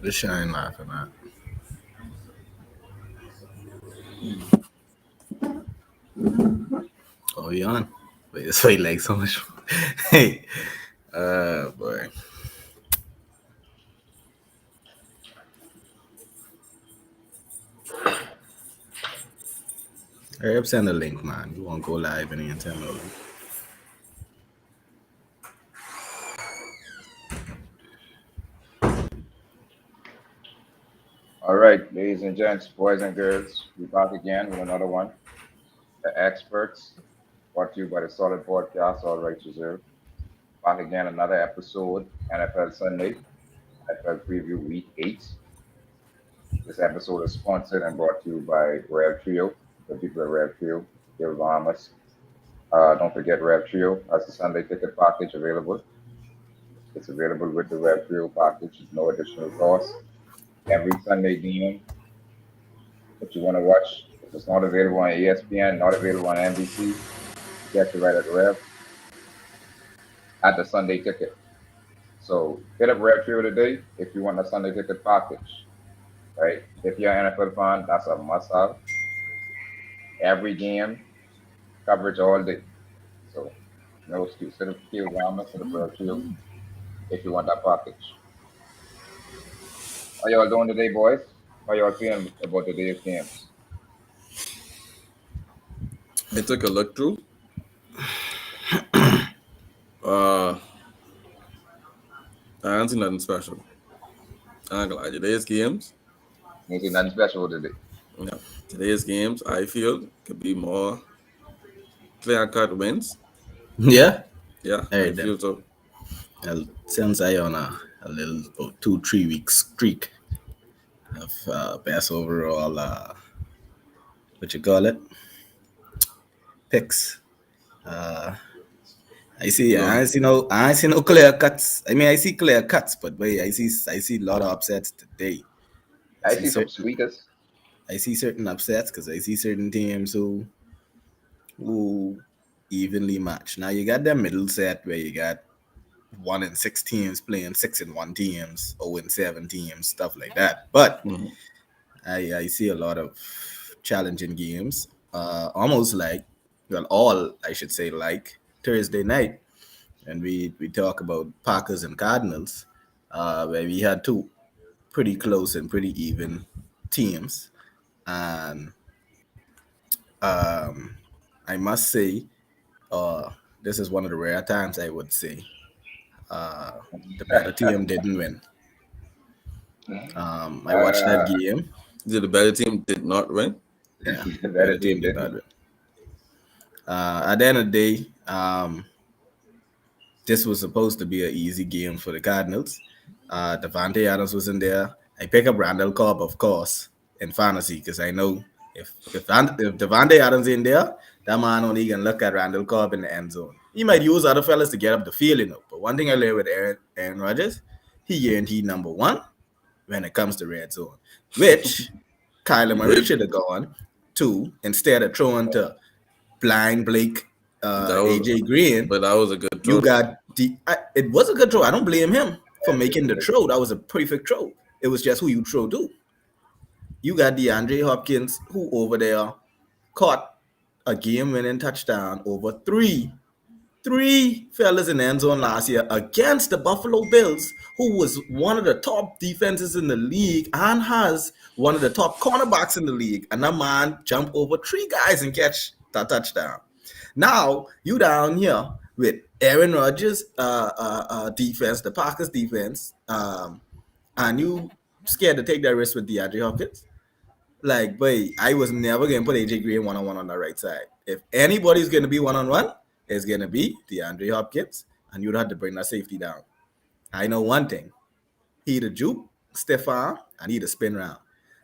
The shine laughing at. Oh, you on? Wait, that's why you like so much. Hey, boy. Hurry up, send a link, man. You won't go live and you can send no link. All right, ladies and gents, boys and girls, we're back again with another one. The Experts, brought to you by the Solid Podcast, All Rights Reserved. Back again, another episode, NFL Sunday, NFL Preview Week 8. This episode is sponsored and brought to you by Rev Trio, the people at Rev Trio, Gil Bahamas. Don't forget Rev Trio has the Sunday ticket package available. It's available with the Rev Trio package, at no additional cost. Every Sunday game that you want to watch. If it's not available on ESPN, not available on NBC, get you right at Rev at the Sunday ticket. So hit up Rev Trio today if you want a Sunday ticket package, right? If you're an NFL fan, that's a must have. Every game, coverage all day. So no excuse. Hit up Kill Ramos, hit up Rev Trio if you want that package. How y'all doing today, boys? How y'all feeling about today's games? I took a look through. I don't see nothing special. I'm not gonna lie. Today's games, Ain't see nothing special today. yeah, today's games, I feel could be more clear cut wins. Yeah? Yeah, All I right, then. feel so. Well, since I on a little about 2-3 week streak of best overall, what you call it? Picks. Uh, No, I see no clear cuts. I mean, I see clear cuts, but wait, I see a lot of upsets today. I I see see some certain, sweeters. I see certain upsets because I see certain teams who evenly match. Now you got that middle set where you got 1-6 teams playing 6-1 teams, 0-7 teams, stuff like that. But mhm. I see a lot of challenging games, almost like, well, all I should say, like Thursday night, and we talk about Packers and Cardinals, where we had two pretty close and pretty even teams, and um, I must say, uh, this is one of the rare times I would say uh, the better team didn't win. I watched that uh, game. The better team did not win. Yeah, the better better team team did not didn't. win. At the end of the day, this was supposed to be an easy game for the Cardinals. Devontae Adams was in there. I pick up Randall Cobb, of course, in fantasy because I know if Devontae Adams in there, that man only can look at Randall Cobb in the end zone. He might use other fellas to get up the field, But one thing I learned with Aaron Rodgers, he guaranteed number one when it comes to red zone, which Kyler Murray Which should have gone to instead of throwing to blind Blake, that was, AJ Green. but that was a good You throw though. got it was a good throw. I don't blame him for making the throw. That was a perfect throw. It was just who you throw to. You got DeAndre Hopkins, who over there caught a game-winning touchdown over three fellas in the end zone last year against the Buffalo Bills, who was one of the top defenses in the league and has one of the top cornerbacks in the league. And that man jumped over three guys and catch that touchdown. Now you down here with Aaron Rodgers' defense, the Packers defense, and you scared to take that risk with DeAndre Hopkins. Like, boy, I was never gonna put AJ Green one-on-one on the right side. If anybody's gonna be one-on-one, it's gonna be DeAndre Hopkins, and you'd have to bring that safety down. I know one thing: he the juke, stiff arm, and he the spin round.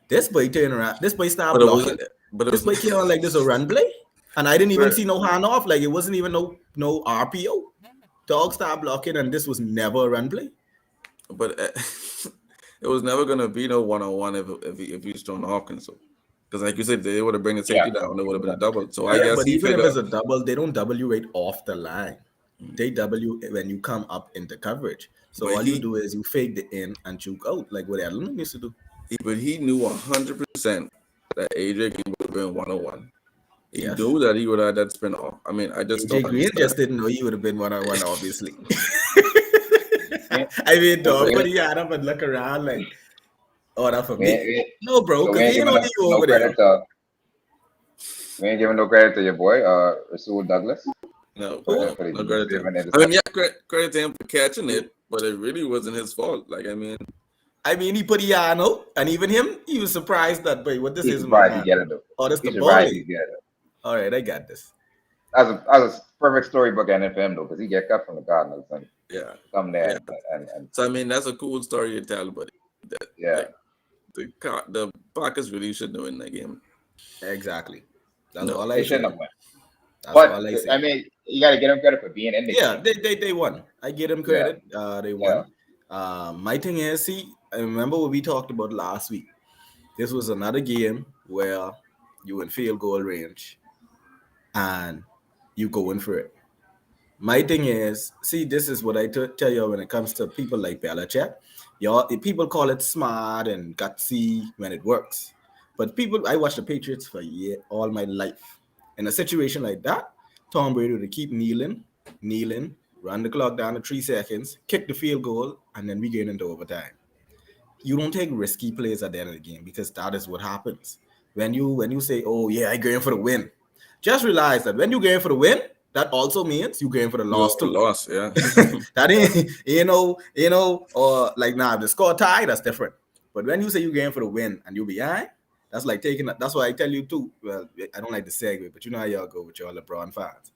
This boy turn around. This boy start But it was, blocking. but it This was, boy came on like this a run play, and I didn't even But see no hand off. Like it wasn't even no RPO. Dog start blocking, and this was never a run play. but it was never gonna be no 1-on-1 if he's throwing Hawkins. So, because like you said, they would have bring the yeah, safety down. It would have been a exactly. double. So I Yeah, guess but he even if figured. it's a double, they don't double you right off the line. They double you when you come up into coverage. So But all you he, do is you fake the in and juke out like what Alan used to do. but he knew 100% that AJ Green would have been 101. He Yes. knew that he would have that spin off. I mean, I just AJ don't Green understand. just didn't know he would have been 1-on-1, obviously. We, I mean, we, dog, but we, he had up and look around like, oh, that for we, me. we, No, bro, so we because ain't he giving know no, you no over there. credit to we ain't giving no credit to your boy, Rasul Douglas, No, Who? no, for the no credit to him. game-driven I mean, interception. yeah, credit to him for catching it, but it really wasn't his fault. Like, I mean, I mean, he put Yano, and even him, he was surprised that, wait, what this He's is in my surprised he hand? get it though. Oh, that's the He's ball. surprised he get it. All right, I got this. That's a perfect storybook ending for him though, because he get cut from the Cardinals and yeah, come yeah. there and So I mean, that's a cool story to tell, but that yeah. like the Packers really should win that game. Exactly. That's No, all I They say. shouldn't have won. That's But all I I say. mean, you got to get him credit for being in the Yeah, game. they won. I give them Yeah, credit. They yeah. won. My thing is, see, I remember what we talked about last week. This was another game where you in field goal range and you going for it. My thing is, see, this is what I tell you when it comes to people like Belichick. Y'all, people call it smart and gutsy when it works, but people, I watched the Patriots for all my life. In a situation like that, Tom Brady would keep kneeling, run the clock down to 3 seconds, kick the field goal, and then we get into overtime. You don't take risky plays at the end of the game because that is what happens when you say, "Oh yeah, I going for the win." Just realize that when you going for the win, that also means you going for the you loss also too. lost. Yeah, That ain't or like nah, if the score tie, that's different. But when you say you going for the win and you behind, that's like taking. That's why I tell you too. Well, I don't like the segue, but you know how y'all go with your LeBron fans.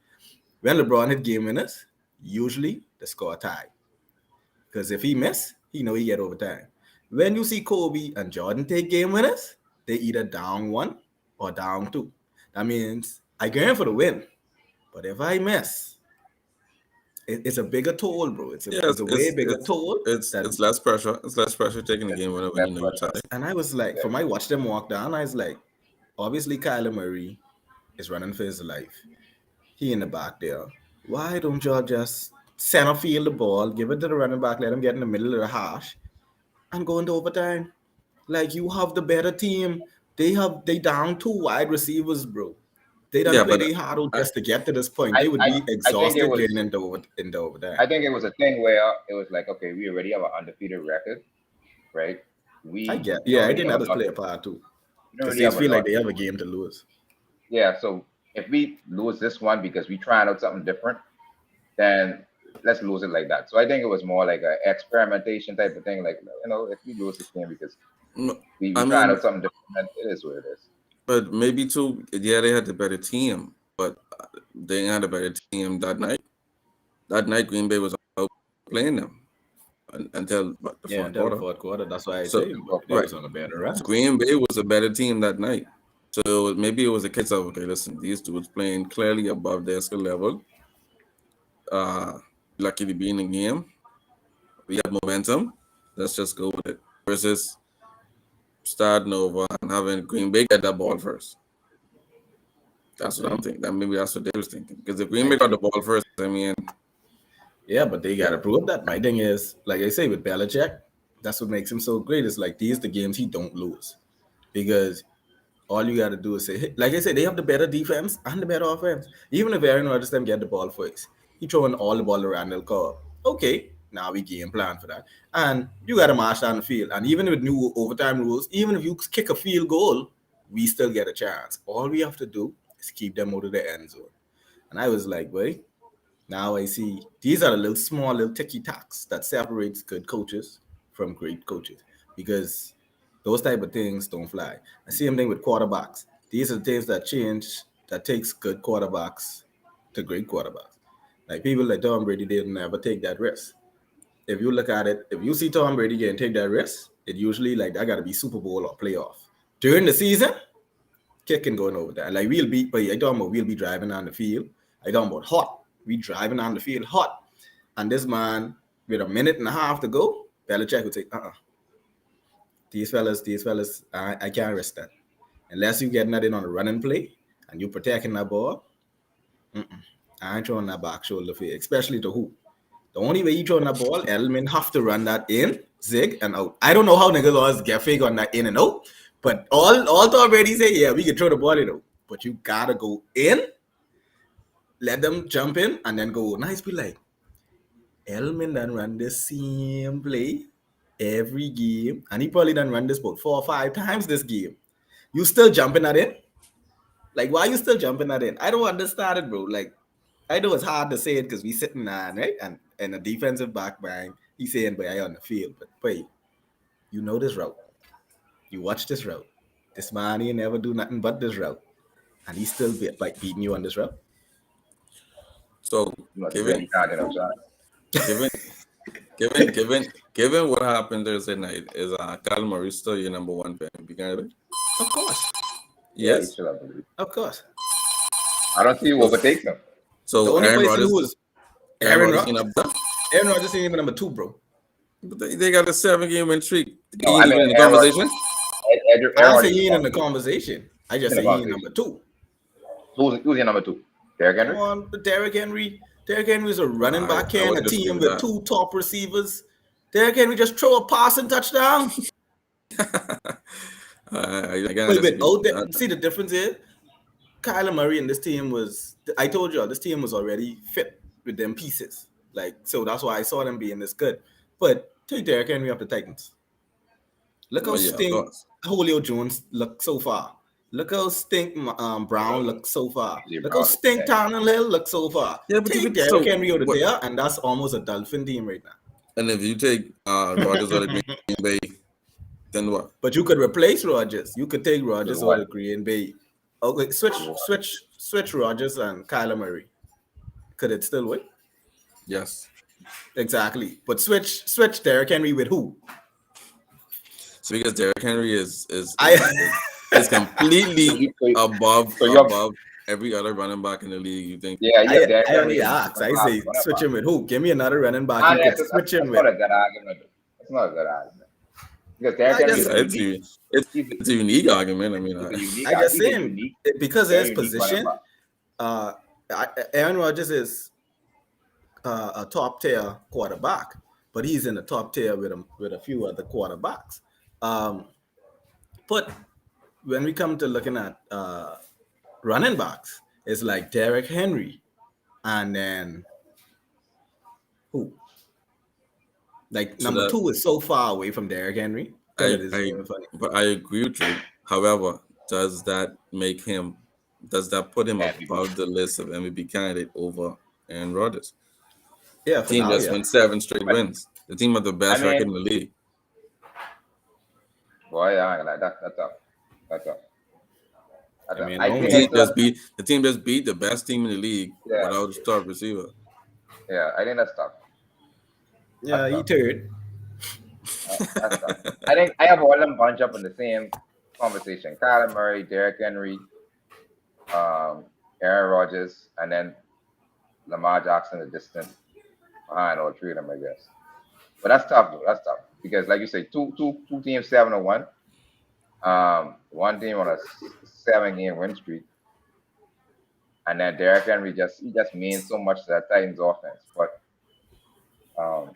When LeBron hit game winners, usually the score tie. Because if he miss, he know he get overtime. When you see Kobe and Jordan take game winners, they either down one or down two. That means I going for the win. But if I miss, it's a bigger toll, bro. It's a yeah. it's a way bigger toll It's than. less pressure. It's less pressure taking the That's, game when you that's know you what tie. And I was like, from I watched them walk down, I was like, obviously Kyler Murray is running for his life. He in the back there. Why don't y'all just center field the ball, give it to the running back, let him get in the middle of the hash, and go into overtime? Like you have the better team. They down two wide receivers, bro. They don't Yeah, play but they hard out I, just to get to this point. I, They would I be I think it exhausted was getting into overtime. I think it was a thing where it was like, okay, we already have an undefeated record, right? I We get, we don't yeah, I really think have that a does lot. play a part too. We don't Because really they have a feel like lot they to have a lose. game to lose. Yeah. So if we lose this one because we trying out something different, then let's lose it like that. So I think it was more like a experimentation type of thing. Like, if we lose this game because no, we I trying mean, out something different, then it is what it is. but maybe too. Yeah, they had the better team, but they had a better team that night. That night, Green Bay was out playing them until what, the Yeah, fourth until the quarter. fourth quarter. That's why I So say So, they but right, was on a better so run. Green Bay was a better team that night. So maybe it was a case of, okay, listen, these dudes playing clearly above their skill level. Uh, lucky to be in the game. We have momentum. Let's just go with it. Versus starting over and having Green Bay get that ball first. That's what I'm thinking. That maybe that's what they was thinking. Because if Green I Bay got the think. ball first, I mean, Yeah, but they yeah, gotta prove that. My thing is, like I say with Belichick, that's what makes him so great. It's like these the games he don't lose. Because all you got to do is say, hey, like I said, they have the better defense and the better offense. Even if Aaron Rodgers them get the ball first, he throwing all the ball to Randall Cobb. Okay, now we game plan for that. And you got to march down the field. And even with new overtime rules, even if you kick a field goal, we still get a chance. All we have to do is keep them out of the end zone. And I was like, wait, now I see these are the little small little ticky tacks that separates good coaches from great coaches because those type of things don't fly. I same thing with quarterbacks. These are the things that change that takes good quarterbacks to great quarterbacks. Like people like Tom Brady did never take that risk. If you look at it, if you see Tom Brady get and take that risk, it usually like that gotta be Super Bowl or playoff. During the season, kicking going over there. Like but I talking about we'll be driving on the field. I talking about hot. We driving on the field hot. And this man, with a minute and a half to go, Belichick would say, these fellas, I can't risk that. Unless you getting that in on a running play and you protecting that ball, I ain't throwing that back shoulder for you, especially to who. The only way you throwing that ball, Edelman have to run that in, zig, and out. I don't know how niggas always get fake on that in and out, but all Tom Brady say, yeah, we can throw the ball in out. But you gotta go in, let them jump in, and then go. Nice be like, Edelman done run the same play every game, and he probably done run this about 4 or 5 times this game. You still jumping that in? Like, why you still jumping that in? I don't understand it, bro. Like, I know it's hard to say it because we sitting on, right? And a defensive back bang, he's saying, but I on the field. But wait, you know this route. You watch this route. This man, he never do nothing but this route. And he's still beating you on this route. So You know, the given game can't get no shot. given given what happened Thursday night, is Kyle Murray still your number one fan? Candidate? Of course. Yeah, he Yes. should have believed. Of course. I don't see who overtakes him. The So only Aaron person Rodgers, who was Aaron Aaron Rodgers Rodgers. ain't up there. Aaron Rodgers ain't even number 2, bro. But they got a 7-game win streak. He No, ain't I even mean, in the Aaron Rodgers, conversation. Aaron I don't say Rodgers he is ain't in the not conversation. I just in say the he ain't conversation. number 2. Who's your number two? Derrick Henry? Come on, Derrick Henry. Derrick Henry is a running back I carrying would a disagree team with with that. 2 top receivers. Derrick Henry just throw a passing touchdown. Again, I Wait, disagree out with there, that. see the difference is Kyler Murray and this team was. I told y'all this team was already fit with them pieces. Like so, that's why I saw them being this good. But take Derrick Henry off the Titans. Look how Oh yeah, of stink course. Julio Jones look so far. Look how stink Brown look so far. AJ Look how Brown. stink Tannehill look so far. Yeah, but you Take could Derrick so Henry out of what? there, and that's almost a Dolphin team right And if you take Rodgers out of Green now. Bay, then what? But you could replace Rodgers. You could take With Rodgers out what? of Green Bay. Okay, switch Rodgers and Kyler Murray. Could it still work? Yes. Exactly. But switch Derrick Henry with who? So because Derrick Henry is I So completely you, so, above so you're, every other running back in the league. You think? yeah, you have Derrick I Henry only is ask. the I top say running switch back. him with who? Give me another running back Ah, you could switch him that's with. not a good argument. That's not a good argument. Because Derrick I Henry just is Yeah, unique. it's He's, a unique argument. I mean, he's a unique, I just he's a saying unique, because of very his unique running position. back. Uh, Aaron Rodgers is a top tier quarterback, but he's in the top tier with a few other quarterbacks. Um, but when we come to looking at running backs, it's like Derrick Henry, and then who? Like so number that 2 is so far away from Derrick Henry because it isn't even funny. but I agree with you. However, does that make him? Does that put him MVP. above the list of MVP candidate over Aaron Rodgers? Yeah, for Team now, just yeah. won 7 straight But wins. The team with the I best record mean, in the league. boy, yeah, like that's tough. That's tough. That's I tough. mean, I The think I only team still just have, beat the team just beat the best team in the league yeah, without a star receiver. yeah. I think that's tough. That's yeah, he tough. third. That's tough. I think I have all them bunch up in the same conversation. Kyler Murray, Derrick Henry, um, Aaron Rodgers, and then Lamar Jackson, the distant behind all three of them, I guess. But that's tough, though. That's tough because, like you say, two teams 7-1. One team on a 7-game win streak, and then Derrick Henry just means so much to that Titans offense. But um,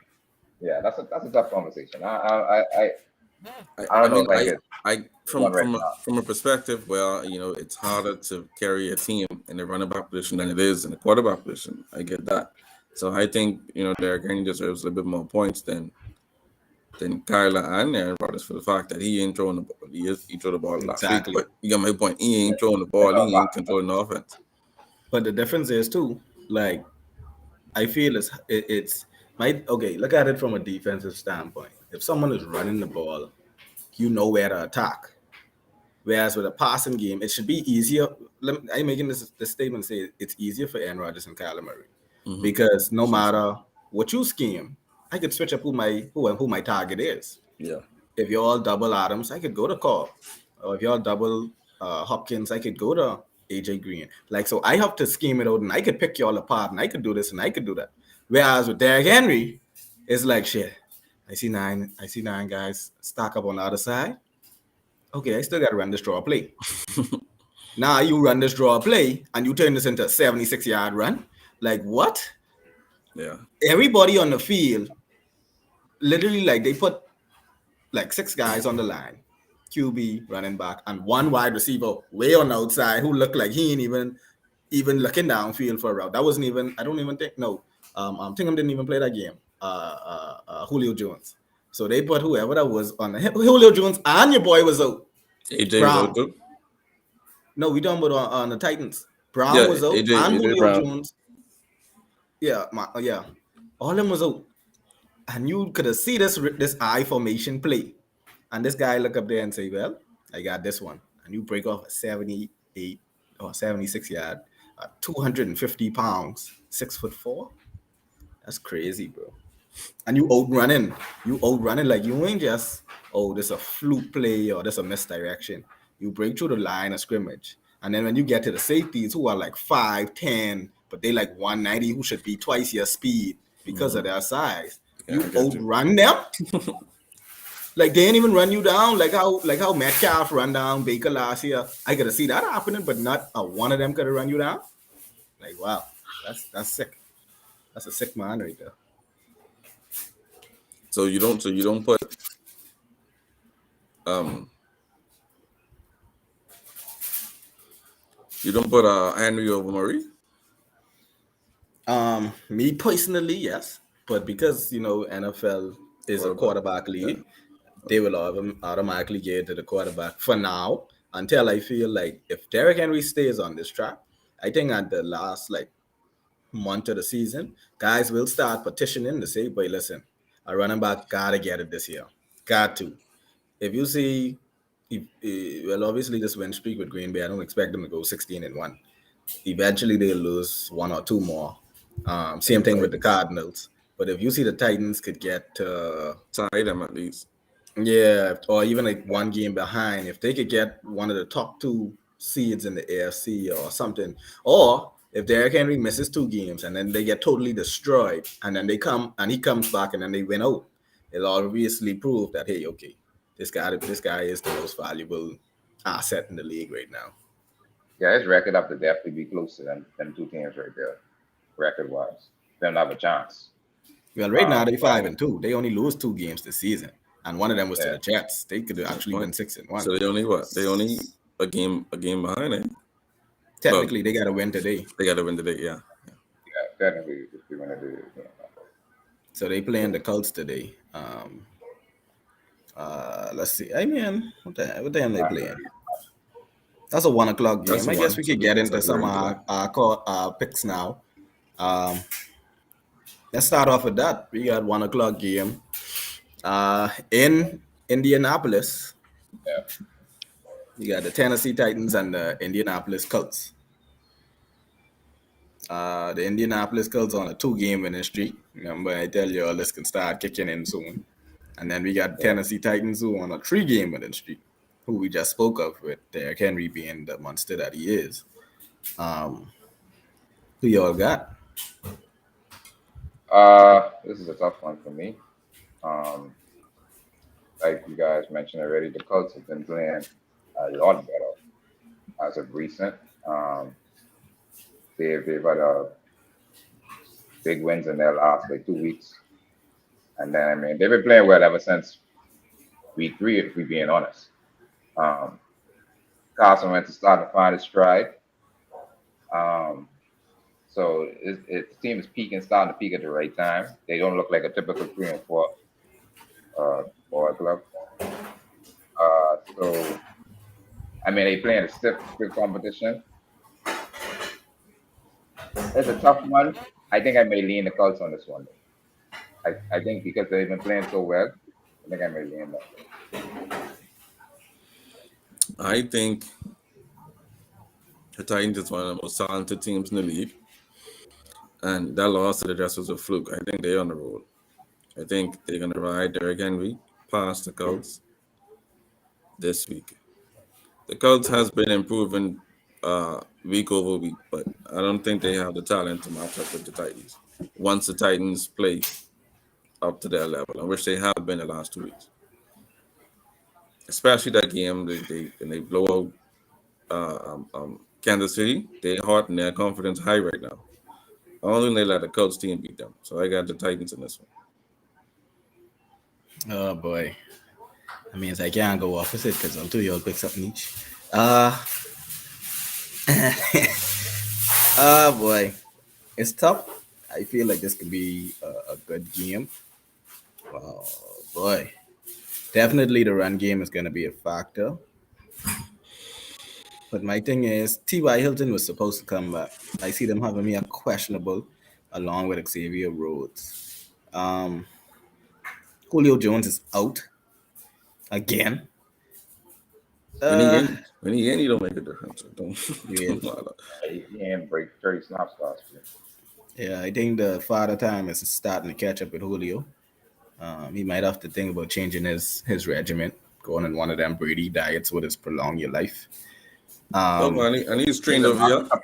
yeah, that's a tough conversation. I I don't know mean, if I could I one right now. from a perspective where it's harder to carry a team in the running back position than it is in the quarterback position. I get that. So I think Derrick Henry deserves a little bit more points than Kyler and Aaron Rodgers for the fact that he ain't throwing the ball. He threw the ball last week, Exactly. but you got my point. He ain't throwing the They're ball. not He bad. ain't controlling the offense. But the difference is too, like I feel it's my okay. Look at it from a defensive standpoint. If someone is running the ball, you know where to attack. Whereas with a passing game, it should be easier. I'm making this statement say it's easier for Aaron Rodgers and Kyler Murray Hmm. because no Sure. matter what you scheme, I could switch up who my target is. Yeah. If you're all double Adams, I could go to Cobb. Or if you're all double Hopkins, I could go to AJ Green. Like so, I have to scheme it out, and I could pick you all apart, and I could do this, and I could do that. Whereas with Derrick Henry, it's like shit. I see nine guys stack up on the other side. Okay, I still got to run this draw play. Now you run this draw play, and you turn this into a 76-yard run. Like what? Yeah. Everybody on the field, literally, like they put like six guys on the line, QB, running back, and one wide receiver way on the outside who looked like he ain't even looking downfield for a route. That wasn't even. I don't even think no. Tingham didn't even play that game. Julio Jones. So they put whoever that was on the Julio Jones and your boy was out. AJ was out Brown. too. No, we talking about on the Titans. Brown Yeah, was out and AJ Julio Brown. Jones. Yeah, yeah. All of them was out, and you could have see this I formation play, and this guy look up there and say, "Well, I got this one," and you break off a 78 or 76 yard, 250 pounds, 6'4". That's crazy, bro. And you outrunning like you ain't just this a fluke play or this a misdirection. You break through the line of scrimmage, and then when you get to the safeties who are like 5'10", but they like 190, who should be twice your speed because of their size, Yeah, you I got you. outrun them. Like they ain't even run you down like how Metcalf run down Baker last year. I gotta see that happening, but not one of them could have run you down. Like wow, that's sick. That's a sick man right there. So you don't put um you don't put Henry over Murray. Me personally, yes, but because NFL is a Quarterback. quarterback Yeah. league, they will automatically give it to the quarterback for now until I feel like if Derrick Henry stays on this track, I think at the last like month of the season, guys will start petitioning to say, "Boy, listen, a running back gotta get it this year, got to." If you see, well, obviously this win streak with Green Bay, I don't expect them to go 16-1. Eventually they'll lose one or two more. And Same the thing with the Titans Cardinals. But if you see the Titans could get tie them at least. yeah, or even like one game behind, if they could get one of the top two seeds in the AFC or something, or if Derrick Henry misses two games and then they get totally destroyed, and then they come and he comes back and then they win out, it'll obviously prove that hey, okay, this guy is the most valuable asset in the league right now. Yeah, his record up to definitely be closer than two teams right there, record wise. They don't have a chance. Well, right now they But 5-2. They only lose two games this season, and one of them was to yeah, the Jets. They could Good actually point. win 6-1. So they only what? They only a game behind it. Well, Technically, they got to win today, they got to win today. Yeah. Yeah. yeah, technically, if you want to do it, so they playing the Colts today. Let's see. I mean, what the hell they not playing? really. That's a 1 o'clock That's game. the I guess one. we So could get it's into like some right there. picks now. Um, let's start off with that. We got 1 o'clock game. In Indianapolis, Yeah, you got the Tennessee Titans and the Indianapolis Colts. The Indianapolis Colts on a 2-game winning streak. Remember, I tell you all this can start kicking in soon. And then we got yeah. Tennessee Titans who on a 3-game winning streak, who we just spoke of with Derrick Henry being the monster that he is. Um, who y'all got? This is a tough one for me. Um, like you guys mentioned already, the Colts have been playing a lot better as of recent. Um, they've had big wins in their last like 2 weeks, and then I mean they've been playing well ever since week three. If we being honest, um, Carson Wentz is starting to find his stride. Um, so the team is peaking, starting to peak at the right time. They don't look like a typical 3-4 ball club. So I mean they playing a stiff competition. It's a tough one. I think I may lean the Colts on this one. I think because they've been playing so well, I think I may lean that way. I think the Titans is one of the most talented teams in the league, and that loss to the Jets was a fluke. I think they're on the road. I think they're gonna ride Derrick Henry past the Colts this week. The Colts has been improving week over week, but I don't think they have the talent to match up with the Titans. Once the Titans play up to their level, and which they have been the last 2 weeks, especially that game they blow out Kansas City. They hot and their confidence high right now. I don't think they let the Colts team beat them. So I got the Titans in this one. Oh boy. I mean, I can't go opposite because I'll two y'all pick something each. Uh, oh boy. It's tough. I feel like this could be a good game. Oh boy. Definitely the run game is going to be a factor. But my thing is, T.Y. Hilton was supposed to come back. I see them having me a questionable along with Xavier Rhodes. Um, Julio Jones is out again. Uh, When he in, he don't make a difference. So don't don't really. bother. He ain't break 30 snaps last year. Yeah, I think the father time is starting to catch up with Julio. He might have to think about changing his regimen, going on one of them Brady diets would just prolong your life. Oh, Um, and he's trained He's a over here. market,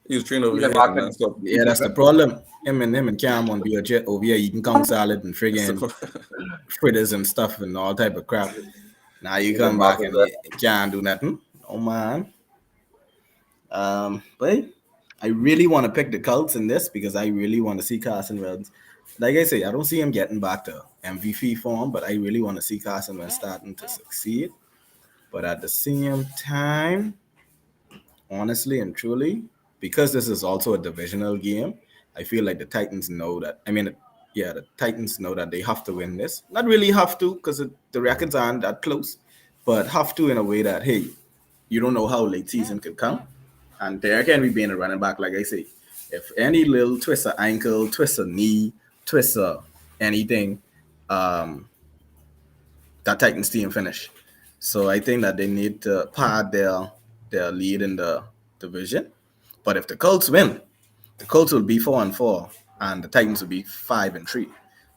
He's trained over he's a here and market that's up. yeah, that's the participant. problem. Him and Cam won't be a jet over here eating cow salad and That's the friggin' fritters and stuff and all type of crap. Now you He's a come back market and rep. you can't do nothing. Oh man. But I really want to pick the Colts in this because I really want to see Carson Wentz. Like I say, I don't see him getting back to MVP form, but I really want to see Carson Wentz starting to succeed. But at the same time, honestly and truly, because this is also a divisional game, I feel like the Titans know that. I mean, yeah, the Titans know that they have to win this. Not really have to, because the records aren't that close, but have to in a way that, hey, you don't know how late season could come. And Derrick Henry being a running back, like I say, if any little twist of ankle, twist of knee, twist of anything, um, that Titans team finish. So I think that they need to pad their lead in the division. But if the Colts win, the Colts will be 4-4, and the Titans will be 5-3.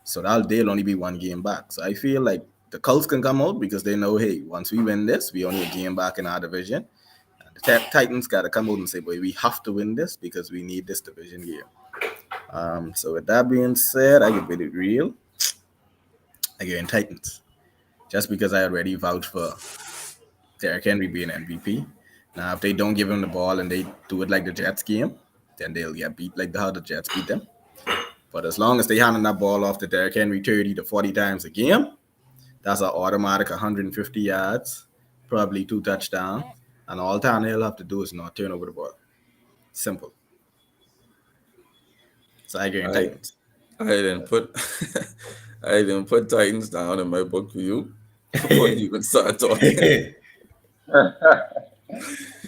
So they'll only be one game back. So I feel like the Colts can come out because they know, hey, once we win this, we only a game back in our division. And the Titans got to come out and say, boy, we have to win this because we need this division game. So with that being said, I get it real. I get in Titans just because I already vouched for Derrick Henry being MVP. Now, if they don't give him the ball and they do it like the Jets game, then they'll get beat like how the Jets beat them. But as long as they handing that ball off to Derrick Henry 30 to 40 times a game, that's an automatic 150 yards, probably 2 touchdowns. And all Tannehill have to do is not turn over the ball. Simple. So I get I Titans. I didn't put I didn't put Titans down in my book for you before you even start talking.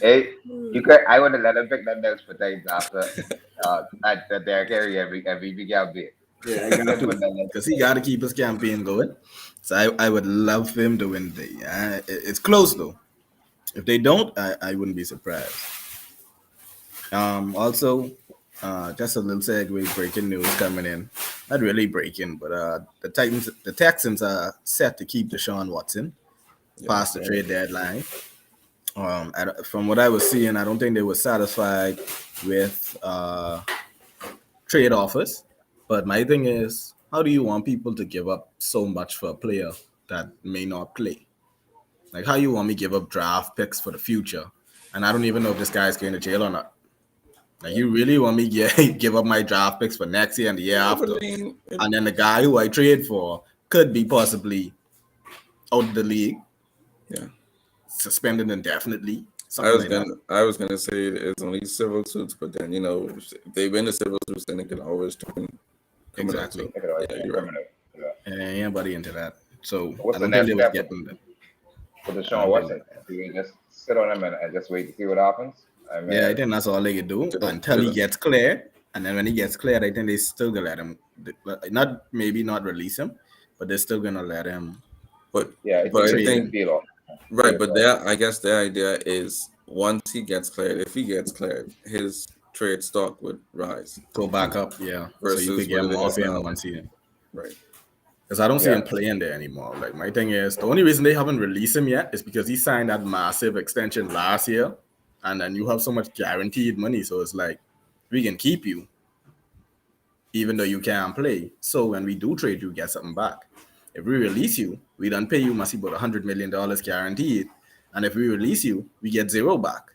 Hey, you could. I would have let him pick that next for things after that Derrick Henry every big out bit. Yeah, I got Then to. put that next. Because he got to keep his campaign going. So I would love him to win the. It's close though. If they don't, I wouldn't be surprised. Also, just a little segue, breaking news coming in. Not really breaking, but the Texans are set to keep Deshaun Watson Yes. past the trade deadline. From what I was seeing, I don't think they were satisfied with trade offers. But my thing is, how do you want people to give up so much for a player that may not play? Like, how you want me to give up draft picks for the future, and I don't even know if this guy's going to jail or not. Like, you really want me to give up my draft picks for next year and the year Yeah, but after, I mean, and then the guy who I trade for could be possibly out of the league, yeah. suspended indefinitely, something like that. I was gonna say it's only civil suits, but then if they win the civil suits, then they can always turn criminal. Exactly. So Take it away, yeah, turn you're right. criminal. Yeah. And anybody into that. So So I what's the don't think next they was step getting that. for I Deshaun don't think. Watson? Do we just sit on him and just wait to see what happens? I Yeah, I mean, think that's all they can do until he Did gets cleared. And then when he gets cleared, I think they still gonna let him, not maybe not release him, but they're still gonna let him but yeah, it's but I a trade business him, think deal. right. Yeah, But so I guess their idea is once he gets cleared, if he gets cleared, his trade stock would rise go back up. Yeah, so you versus could what get it more is for him now. once he. Right. Because I don't see yeah, him playing there anymore. Like my thing is, the only reason they haven't released him yet is because he signed that massive extension last year, and then you have so much guaranteed money. So it's like we can keep you even though you can't play. So when we do trade you, get something back. If we release you, we don't pay you must be about $100 million guaranteed, and if we release you, we get zero back.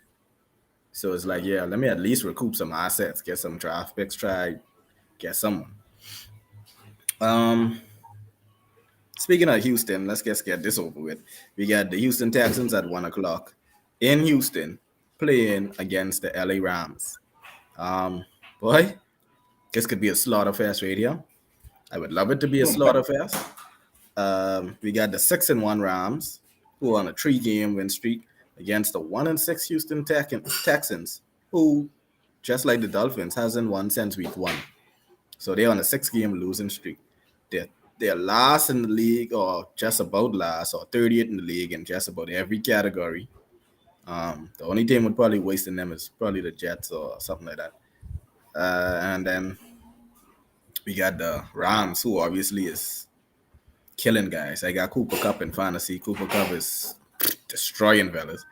So it's like, yeah, let me at least recoup some assets, get some draft picks, try get someone. Um, Speaking of Houston, let's just get this over with. We got the Houston Texans at 1 o'clock in Houston playing against the LA Rams. Um, Boy, this could be a slaughter fest right here. I would love it to be a slaughter fest. We got the 6-1 Rams, who are on a 3-game win streak against the 1-6 Houston Texans, who, just like the Dolphins, hasn't won since week 1. So they're on a 6-game losing streak. They're they're last in the league, or just about last, or 30th in the league in just about every category. The only team would probably wasting them is probably the Jets or something like that. And then we got the Rams, who obviously is killing guys. I got Cooper Cup in fantasy. Cooper Cup is destroying fellas.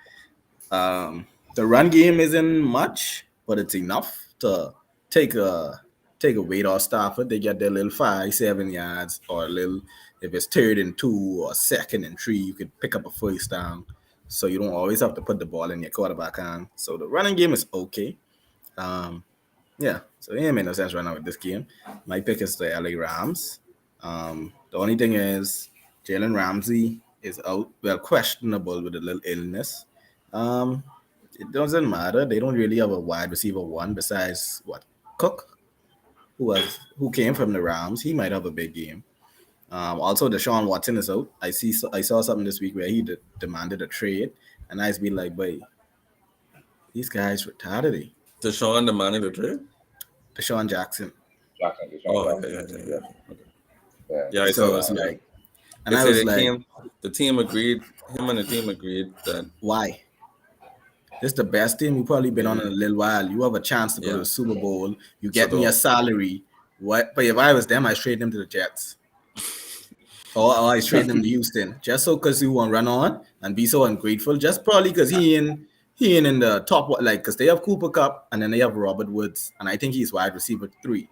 Um, the run game isn't much, but it's enough to take a take a weight off Stafford. They get their little 5, 7 yards, or a little, if it's 3rd and 2 or 2nd and 3, you could pick up a first down. So you don't always have to put the ball in your quarterback hand. So the running game is okay. Um, yeah, so it ain't make no sense right now with this game. My pick is the LA Rams. The only thing is Jalen Ramsey is out, well, questionable with a little illness. Um, it doesn't matter. They don't really have a wide receiver one besides what, Cook, who came from the Rams. He might have a big game. Also, Deshaun Watson is out. I saw something this week where he demanded a trade, and I was be like, "Boy, these guys retarded." Deshaun demanding the trade. Deshaun Jackson. Deshaun Oh, Jackson. yeah. Yeah. Yeah, I saw So that. it's Yeah. like, and They I say was they like, came. The team agreed. Him and the team agreed that why? This the best team you've probably been on in maybe. a little while. You have a chance to go to Yeah. the Super Bowl. You So get me a don't. salary. What? But if I was them, I trade them to the Jets. Or I trade them to Houston. Just so because you want to run on and be so ungrateful. Just probably because he ain't in the top, like, because they have Cooper Cup and then they have Robert Woods, and I think he's wide receiver 3.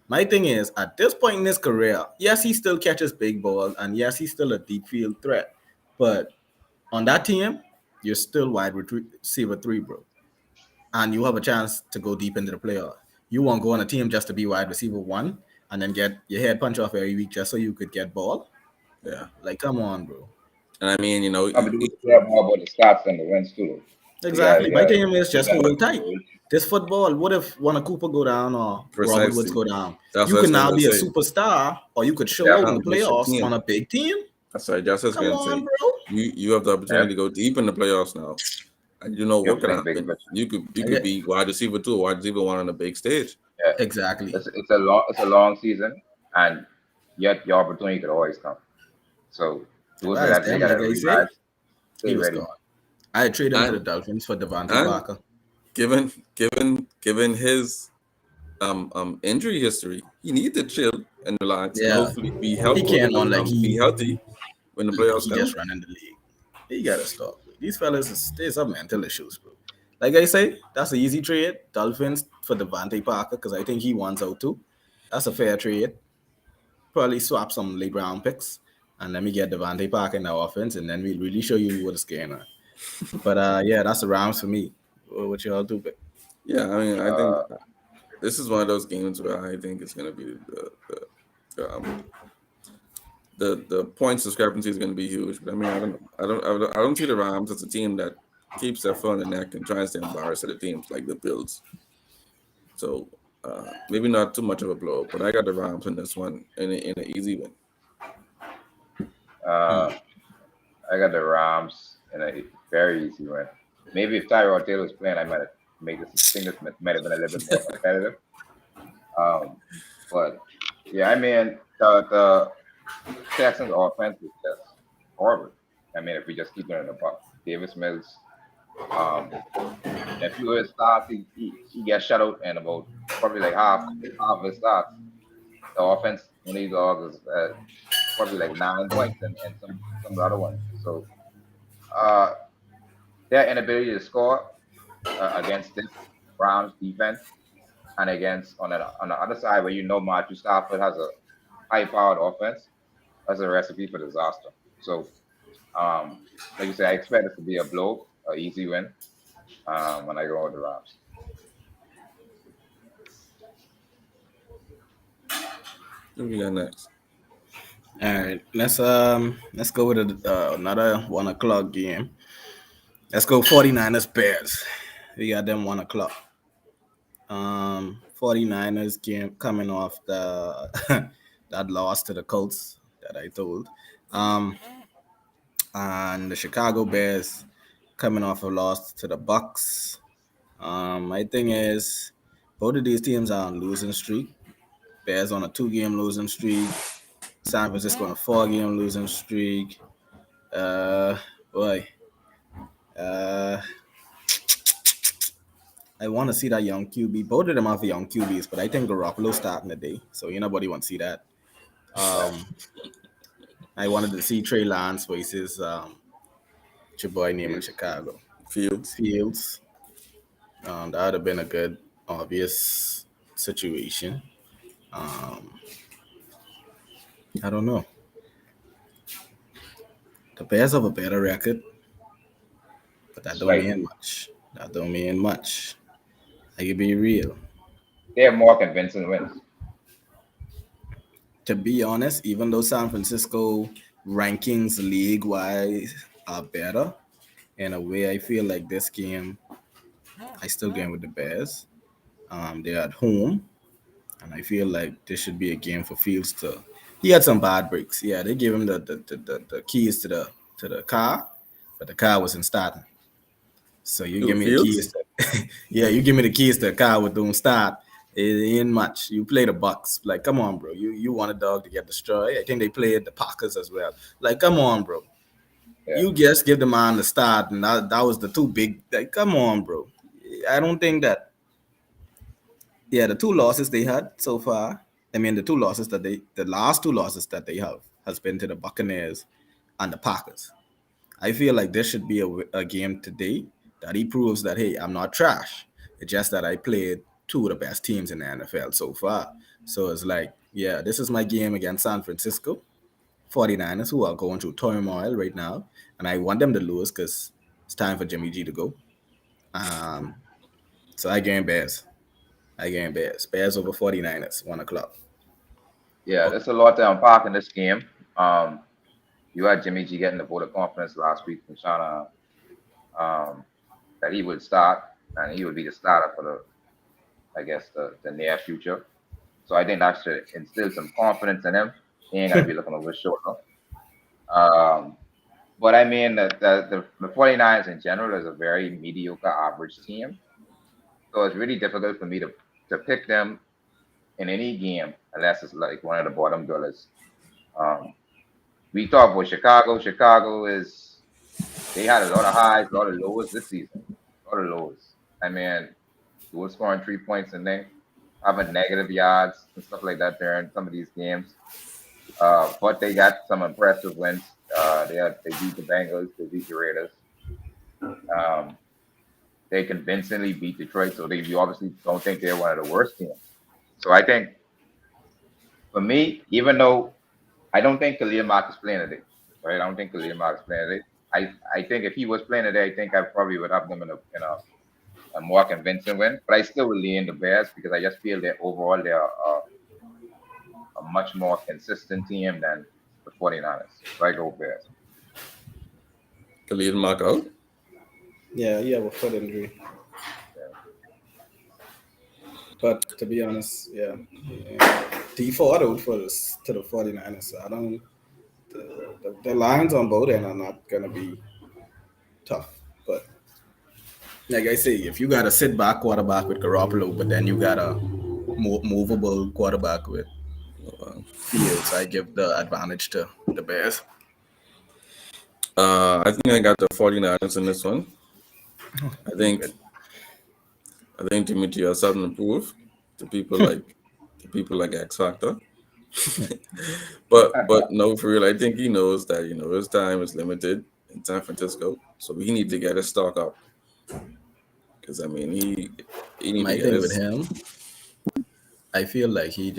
My thing is, at this point in his career, yes, he still catches big ball, and yes, he's still a deep field threat. But on that team, you're still wide receiver 3, bro, and you have a chance to go deep into the playoff. You won't go on a team just to be wide receiver 1 and then get your head punched off every week just so you could get ball. Yeah. Like, come on, bro. And I mean, Probably do care more about the stats than the wins too. Exactly. You My got team is keep just that in hold tight. consideration. This football, what if one of Cooper go down or Robert Woods precisely. go down? That's You what I can was now going to be a say. superstar, or you could show Yeah, out in Now the boost your playoffs on team. a big team. Sorry, just as Come going to on, say, bro. you have the yeah. opportunity to go deep in the playoffs now, and you know You're what could playing big happen. picture. You I could get, be wide receiver 2 or wide receiver 1 on a big stage. Yeah, exactly. it's a long season, and yet your opportunity could always come. So If those I are was that they them, gotta like I say, realize, he stay was ready, gone. man. I trade him to the And Dolphins for Devontae and Parker. given his injury history, he needs to chill and relax and Yeah, hopefully be he helpful. can't on like Be healthy when the like playoffs he come. just running the league. He gotta stop. These fellas there's some mental issues, bro. Like I say, that's an easy trade. Dolphins for Devontae Parker because I think he wants out too. That's a fair trade. Probably swap some late round picks and let me get Devontae Parker in the offense, and then we'll really show you what is going on. But yeah, that's the Rams for me. What y'all do? But Yeah, I mean, I think Uh, this is one of those games where I think it's going to be the points discrepancy is going to be huge. But I mean, I don't see the Rams as a team that keeps their foot on the neck and tries to embarrass other teams like the Bills. So maybe not too much of a blow, but I got the Rams in this one in an easy win. uh, hmm, I got the Rams in a very easy win. Maybe if Tyrod Taylor was playing, I might have made this think this might have been a little bit more competitive. Um, but yeah, I mean the Texans offense is just horrible. I mean, if we just keep it in the box, Davis Mills, um, if you his starts, he gets shut out in about probably like half of his starts. The offense only logs is probably like 9 points and some of the other ones. So uh, their inability to score against this Browns defense and against on the other side where you know Matthew Stafford has a high powered offense, that's a recipe for disaster. So um, like you said, I expect this to be a blow, a easy win. when I go with the Rams. Who we got next? All right, let's go with another 1 o'clock game. Let's go 49ers Bears. We got them 1 o'clock. 49ers game coming off the that loss to the Colts that I told. Um, and the Chicago Bears coming off a loss to the Bucks. My thing is, both of these teams are on losing streak. Bears on a 2 game losing streak. San Francisco on a 4 game losing streak. Uh, boy, uh, I want to see that young QB. Both of them have young QBs, but I think Garoppolo starting today, so you nobody want to see that. Yeah. Um, I wanted to see Trey Lance versus your boy name in Fields. Chicago, Fields. Fields. That would have been a good, obvious situation. Um, I don't know. The Bears have a better record, but that don't Slightly. mean much. That don't mean much. I can be real. They have more convincing wins. To be honest, even though San Francisco rankings league wise are better, in a way, I feel like this game, I still game with the Bears. They're at home, and I feel like this should be a game for Fields to. He had some bad breaks. Yeah, they gave him the keys to the car, but the car wasn't starting. So you Who, give me the Fields? keys. Yeah, you give me the keys to the car with don't start. It ain't much. You play the Bucks. Like, come on, bro. You want a dog to get destroyed. I think they played the Packers as well. Like, come on, bro. Yeah. You just give the man the start, and that was the two big. Like, come on, bro. I don't think that. Yeah, the two losses they had so far. I mean, the last 2 losses that they have has been to the Buccaneers and the Packers. I feel like this should be a game today that he proves that, hey, I'm not trash. It's just that I played two of the best teams in the NFL so far. So it's like, yeah, this is my game against San Francisco 49ers, who are going through turmoil right now. And I want them to lose because it's time for Jimmy G to go. Um, so I game Bears. I game Bears. Bears over 49ers, 1 o'clock. Yeah, there's a lot to unpack in this game. Um, you had Jimmy G getting the vote of confidence last week from Shana, that he would start and he would be the starter for I guess, the near future. So I think that should instill some confidence in him. He ain't gonna be looking over his shoulder. Um, but I mean, the 49ers in general is a very mediocre average team. So it's really difficult for me to pick them in any game unless it's like one of the bottom dwellers. Um, we talk about Chicago. Chicago is they had a lot of highs, a lot of lows this season. A lot of lows. I mean, they were scoring 3 points and then having negative yards and stuff like that there in some of these games. But they got some impressive wins. They beat the Bengals, they beat the Raiders. Um, they convincingly beat Detroit, so you obviously don't think they're one of the worst teams. So I think for me, even though I don't think Khalil Mack is playing today, right? I don't think Khalil Mack is playing today. I think if he was playing today, I think I probably would have them in a more convincing win. But I still will lean the Bears because I just feel that overall they're a much more consistent team than the 49ers. So I go Bears. Khalil Mack out. Yeah, you have a foot injury. Yeah. But to be honest, yeah. Default out for this, to the 49ers. So I don't. The lines on both end are not gonna be tough. But like I say, if you got a sit back quarterback with Garoppolo, but then you got a movable quarterback with Uh, Fields, I give the advantage to the Bears. I think I got the 49ers in this one. I think Good. I think Jimmy G has something to prove to people like X Factor. But no, for real, I think he knows that his time is limited in San Francisco, so he need to get his stock up. Because I mean, he need to My get thing with his. him, I feel like he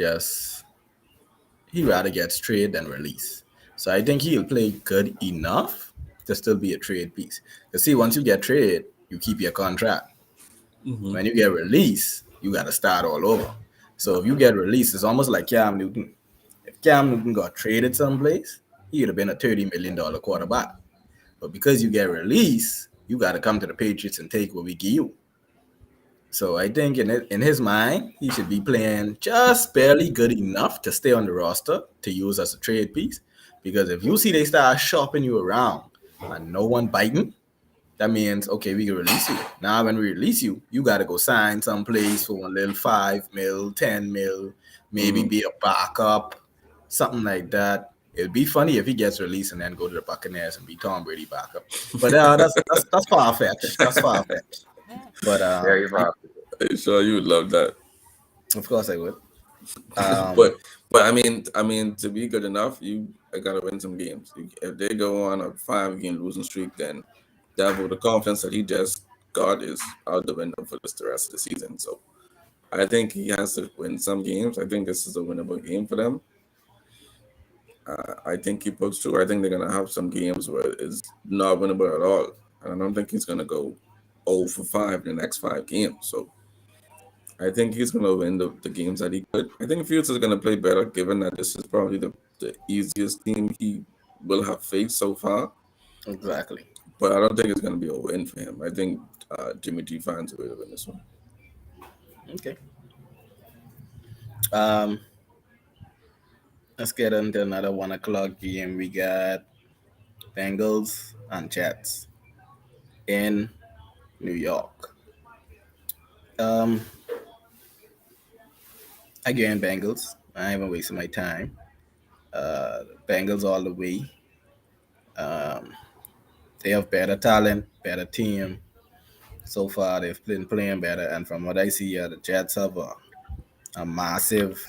rather gets trade than release. So I think he'll play good enough to still be a trade piece. You see, once you get trade, you keep your contract. Mm-hmm. When you get released, you got to start all over. So if you get released, it's almost like Cam Newton. If Cam Newton got traded someplace, he would have been a $30 million quarterback. But because you get released, you got to come to the Patriots and take what we give you. So I think in his mind, he should be playing just barely good enough to stay on the roster to use as a trade piece. Because if you see they start shopping you around and no one biting, that means okay, we can release you. Now when we release you, you gotta go sign someplace for one little 5 mil, 10 mil, maybe Mm. be a backup, something like that. It'd be funny if he gets released and then go to the Buccaneers and be Tom Brady backup. But that's far fetched. That's far fetched. But Very fast. I'm sure you would love that. of course I would. but Um, but I mean, to be good enough, you gotta win some games. If they go on a 5 game losing streak, then that with the confidence that he just got is out the window for the rest of the season. So I think he has to win some games. I think this is a winnable game for them. I think he puts through. I think they're gonna have some games where it's not winnable at all. And I don't think he's gonna go 0 for 5 in the next 5 games. So I think he's gonna win the games that he could. I think Fields is gonna play better, given that this is probably the easiest team he will have faced so far. exactly. But I don't think it's gonna be a win for him. I think Jimmy G finds a way to win this one. Okay. Um, let's get into another 1 o'clock game. We got Bengals and Jets in New York. Um, again, Bengals. I haven't wasted my time. Bengals all the way. Um, they have better talent, better team. So far, they've been playing better. And from what I see, the Jets have a massive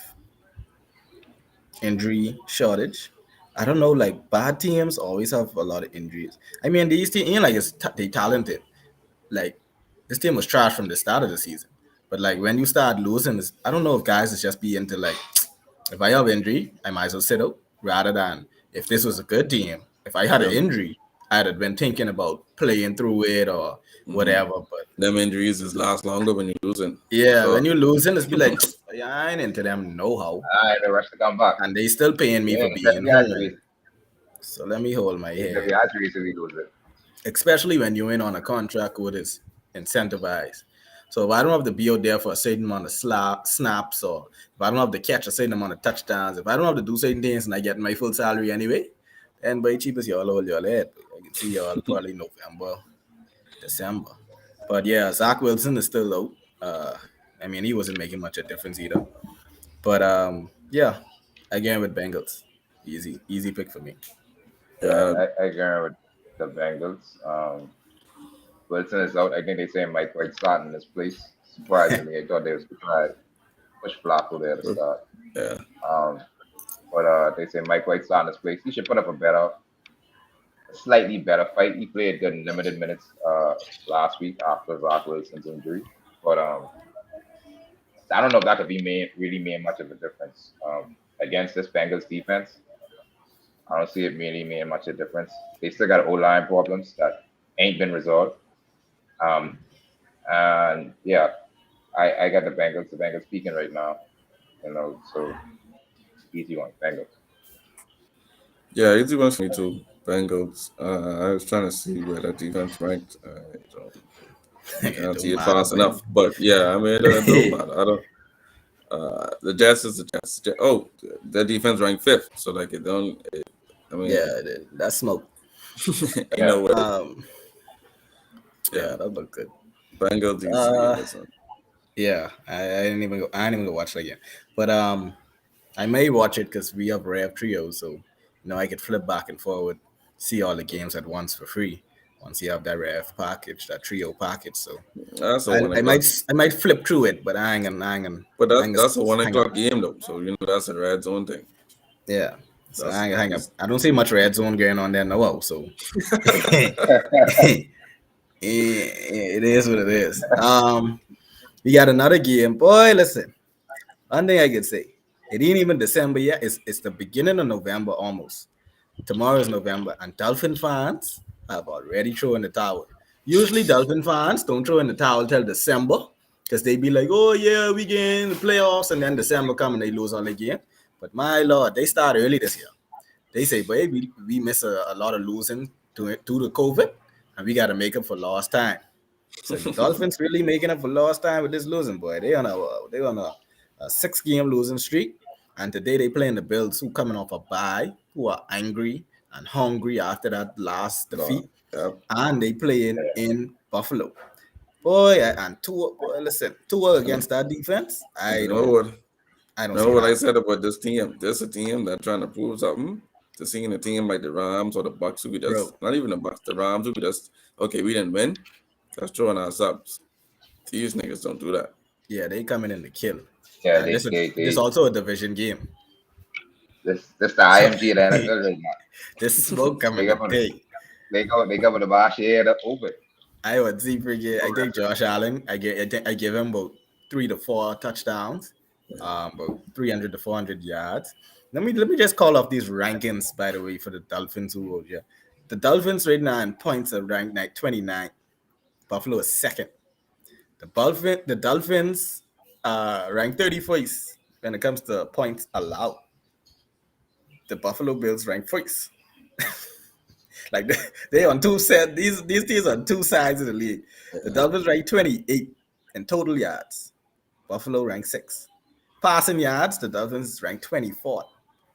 injury shortage. I don't know, like bad teams always have a lot of injuries. I mean, these teams, you know, like they talented. Like this team was trash from the start of the season. But like when you start losing, I don't know if guys is just be into like, if I have injury, I might as well sit out rather than if this was a good team. If I had an Yeah. injury, I'd have been thinking about playing through it or Hmm. whatever. But Them injuries is last longer when you're losing, for yeah, sure. when you're losing, it's be like, yeah, I ain't into them know how. I the rush to come back. And they still paying me Yeah, for it's gonna being be home. injuries. So let me hold my It's gonna head. be injuries if we lose it. Especially when you're in on a contract with is incentivized. So if I don't have to be out there for a certain amount of snaps, or if I don't have to catch a certain amount of touchdowns, if I don't have to do certain things and I get my full salary anyway, then by cheapest y'all hold your head. I can see y'all probably November, December. But yeah, Zach Wilson is still out. I mean, he wasn't making much of a difference either. But yeah, again with Bengals, easy pick for me. Yeah, Yeah, I agree with the Bengals. Wilson is out. I think they say Mike White starting in this place. Surprisingly, I thought they was trying to push Flacco there to start. yeah. Um, but they say Mike White starting this place. He should put up a slightly better fight. He played good limited minutes last week after Zach Wilson's injury. But I don't know if that could be really made much of a difference against this Bengals defense. I don't see it really making much of a difference. They still got O line problems that ain't been resolved. Um, and yeah, I got the Bengals. The Bengals speaking right now. So easy one, Bengals. Yeah, easy ones for me too. Bengals. I was trying to see where that defense ranked. I It can't see don't it matter fast for him. enough. But yeah, I mean, it don't matter. I don't. The Jets is the Jets. Oh, their defense ranked fifth. So like it don't. I mean, Yeah, that's smoke. you know Yeah, what? Yeah, Yeah, that look good. Bengals easily in Uh, this one. yeah, I didn't even go. I didn't even go watch it again. But I may watch it because we have Rev Trio, so I could flip back and forward, see all the games at once for free. Once you have that Rev package, that Trio package, so That's a I, one I might o'clock. I might flip through it, but But I ain't gonna that's a one hang up. o'clock game though. So that's a red zone thing. Yeah, so That's I ain't gonna hang up. is I don't see much red zone going on there now, so it is what it is. We got another game, boy. Listen, one thing I can say, it ain't even December yet. It's the beginning of November almost. Tomorrow is November, and Dolphin fans have already thrown the towel. Usually, Dolphin fans don't throw in the towel till December because they be like, "Oh yeah, we get in the playoffs," and then December come and they lose all the game. But my lord, they start early this year. They say, "Boy, we miss a lot of losing to the COVID, and we got to make up for lost time." So the Dolphins really making up for lost time with this losing, boy. They on a 6 game losing streak, and today they playing the Bills, who coming off a bye, who are angry and hungry after that last No, defeat, yep. and they playing in Buffalo. Boy, and Tua, boy, listen, Tua And against that defense, you know what? I don't see Remember it what I happen. said about this team? This a team that trying to prove something. To seeing a team like the Rams or the Bucks who could Bro. just not even the Bucks, the Rams who could just okay, we didn't win. Let's throw in our subs. These niggas don't do that. Yeah, they coming in to kill. Yeah, And they they this they also a division game. this the So IMG of the NFL right now. this smoke They coming got on today. they got the bar share the open. I would see forget. I think Josh Allen. I give him about 3 to 4 touchdowns, about 300 to 400 yards. Let me just call off these rankings by the way for the Dolphins who yeah. The Dolphins right now in points are ranked like 29. Buffalo is second. The Dolphins ranked 31st when it comes to points allowed. The Buffalo Bills ranked first. Like they on two set. These teams on two sides of the league. The Yeah. Dolphins ranked 28 in total yards. Buffalo ranked 6. Passing yards, the Dolphins ranked 24th.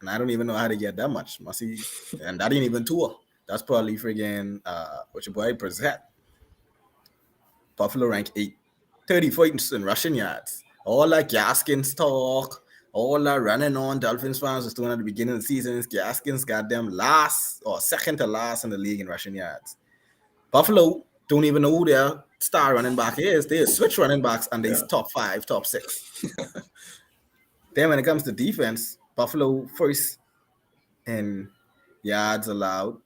And I don't even know how to get that much. Must and that ain't even tour. That's probably friggin' what your boy present. Buffalo ranked 8. 30 points in rushing yards. All that Gaskins talk, all that running on Dolphins fans was doing at the beginning of the season. Gaskins got them last or second to last in the league in rushing yards. Buffalo don't even know who their star running back is. They switch running backs and they Yeah. top 5, top 6. Then when it comes to defense, Buffalo first in yards allowed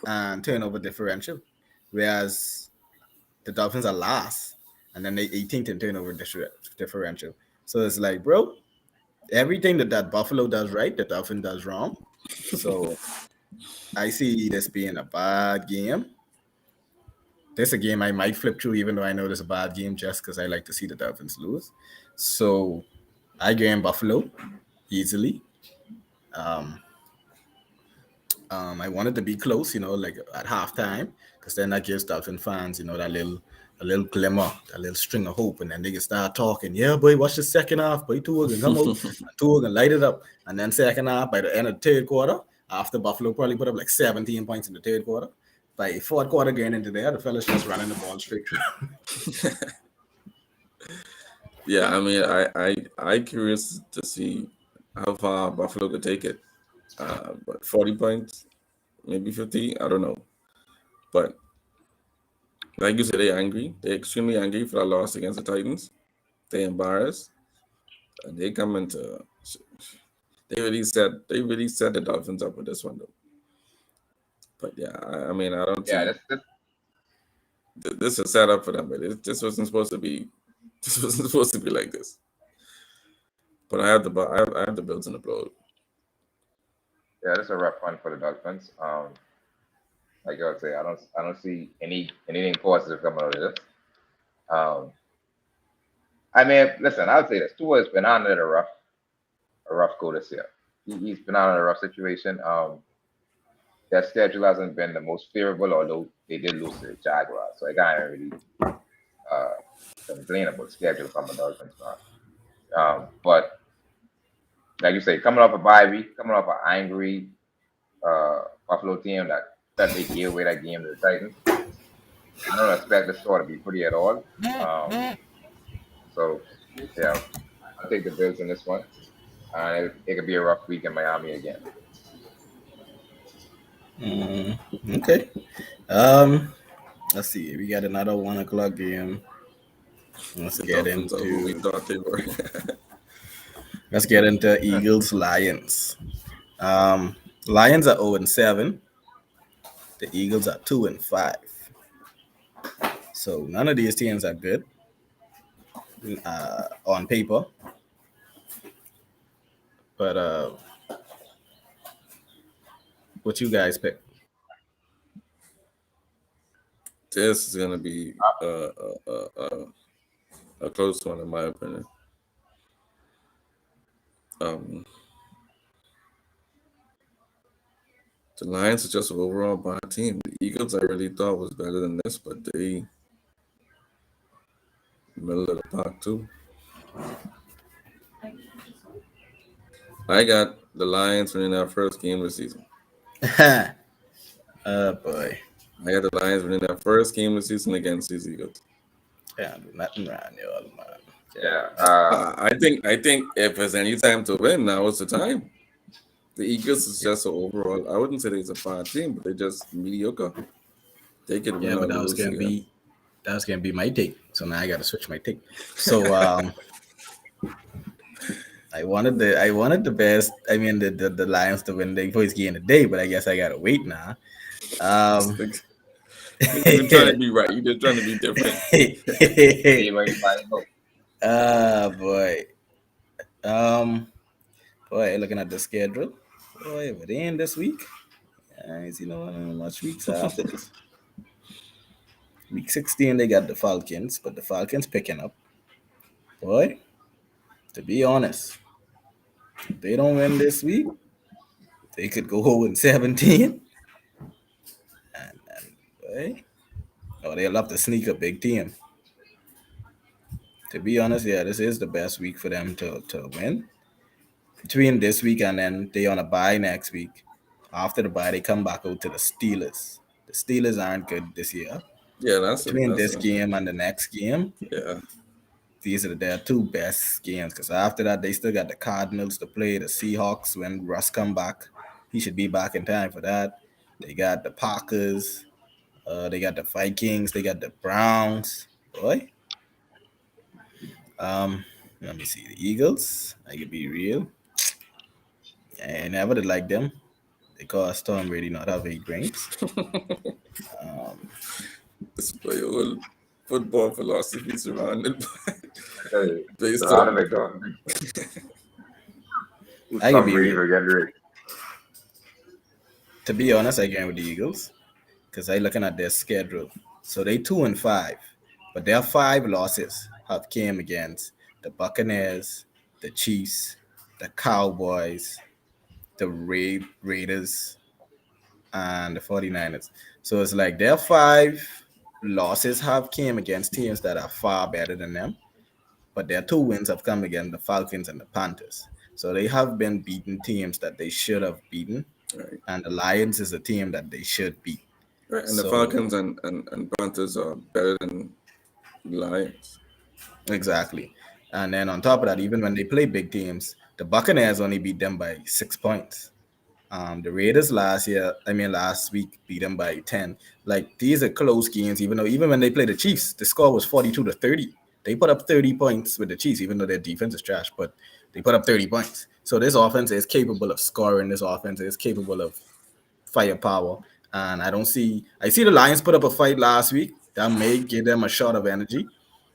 and turnover differential, whereas the Dolphins are last and then they 18th in turnover differential. So it's like, bro, everything that Buffalo does right, the Dolphin does wrong. So I see this being a bad game. This a game I might flip through, even though I know this is a bad game, just because I like to see the Dolphins lose. So I game Buffalo easily. Um, I wanted to be close, like at halftime, because then that gives Dolphin fans, a little glimmer, a little string of hope, and then they can start talking. Yeah, boy, watch the second half, boy. Tua can come out, and Tua can light it up, and then second half by the end of the third quarter, after Buffalo probably put up like 17 points in the third quarter, by fourth quarter getting into there, the fellas just running the ball straight through. Yeah, I mean, I curious to see how far Buffalo could take it. But 40 points, maybe 50, I don't know. But like you said, they're angry. They're extremely angry for that loss against the Titans. They're embarrassed. And they come into they really set the Dolphins up with this one though. But yeah, I mean, I don't Yeah, see this is a setup for them, but this wasn't supposed to be. This wasn't supposed to be like this. But I have the Bills in the blow. that's a rough one for the Dolphins. Like I say, I don't see anything positive coming out of this. Um, I mean, listen, I'll say this: Tua has been on a rough go this year. He's been on in a rough situation. Their schedule hasn't been the most favorable, although they did lose to the Jaguars, so I can't really uh, complain about the schedule from a Dolphins fan. But like you say, coming off a bye week, coming off an angry Buffalo team that felt they gave away that game to the Titans, I don't expect the score to be pretty at all. So yeah, I'll take the Bills in this one. It could be a rough week in Miami again. Mm, okay. Um, let's see. We got another 1 o'clock game. Let's The get Dolphins are who we into thought they were. Eagles Lions. Lions are 0-7. The Eagles are 2-5. So none of these teams are good on paper. But what you guys pick? This is gonna be a close one in my opinion. Um, the Lions are just an overall bad team. The Eagles I really thought was better than this, but they middle of the pack too. I got the Lions winning their first game of the season. Oh boy. I got the Lions winning their first game of the season against these Eagles. Can't do nothing around here, old man. Can't Yeah. do nothing. I think if there's any time to win, now is the time. The Eagles is just an overall. I wouldn't say they're a bad team, but they're just mediocre. They could Yeah, win or but lose again. that was gonna be my take. So now I gotta switch my take. So I wanted the best. I mean the Lions to win the first game of the day, but I guess I gotta wait now. Um, You've been trying to be right. You've been trying to be different. See where you find out. boy. Um, boy, looking at the schedule. Boy, if it ain't this week, I ain't see no much weeks after this. Week 16, they got the Falcons, but the Falcons picking up. Boy, to be honest, if they don't win this week, they could go 0-17. And boy, oh, they'll have to sneak a big team. To be honest, yeah, this is the best week for them to win. Between this week and then they on a bye next week. After the bye, they come back out to the Steelers. The Steelers aren't good this year. Yeah, Between this game and the next game, yeah. these are their two best games. Because after that, they still got the Cardinals to play, the Seahawks when Russ come back. He should be back in time for that. They got the Packers. They got the Vikings. They got the Browns. Boy. Let me see. The Eagles. I could be real. I never did like them because Tom Brady not have 8 rings. Um, It's my whole football philosophy surrounded by I tell you, based surrounded on by Tom Brady. Who's I could Tom be Brady real. for getting rich? To be honest, I going with the Eagles because I looking at their schedule. So they 2-5, but their 5 losses have came against the Buccaneers, the Chiefs, the Cowboys, the Raiders, and the 49ers. So it's like their 5 losses have came against teams that are far better than them, but their 2 wins have come against the Falcons and the Panthers. So they have been beaten teams that they should have beaten, right, and the Lions is a team that they should beat. right, and the So Falcons and Panthers are better than the Lions. exactly. And then on top of that, even when they play big teams, the Buccaneers only beat them by 6 points. The Raiders last week beat them by 10. Like these are close games, even when they play the Chiefs, the score was 42-30. They put up 30 points with the Chiefs, even though their defense is trash, but they put up 30 points. So this offense is capable of scoring. This offense is capable of firepower. And I see the Lions put up a fight last week. That may give them a shot of energy.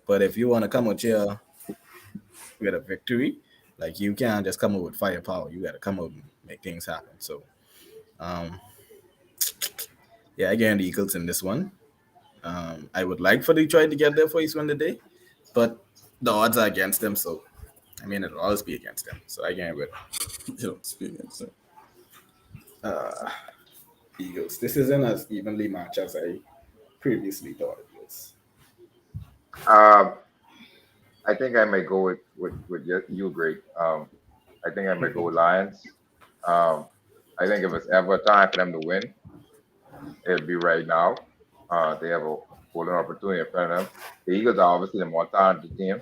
But if you want to come out here with a victory, like you can't just come out with firepower. You got to come out and make things happen. So um, yeah, again, the Eagles in this one. I would like for Detroit to get their first win today, but the odds are against them. So I mean, it'll always be against them. So I can't with You don't speak against them. uh, Eagles. This isn't as evenly matched as I previously thought it was. Um, I think I might go with you, Greg. I think I might go with Lions. Um, I think if it's ever time for them to win, it'll be right now. They have a golden opportunity in front of them. The Eagles are obviously the more talented team.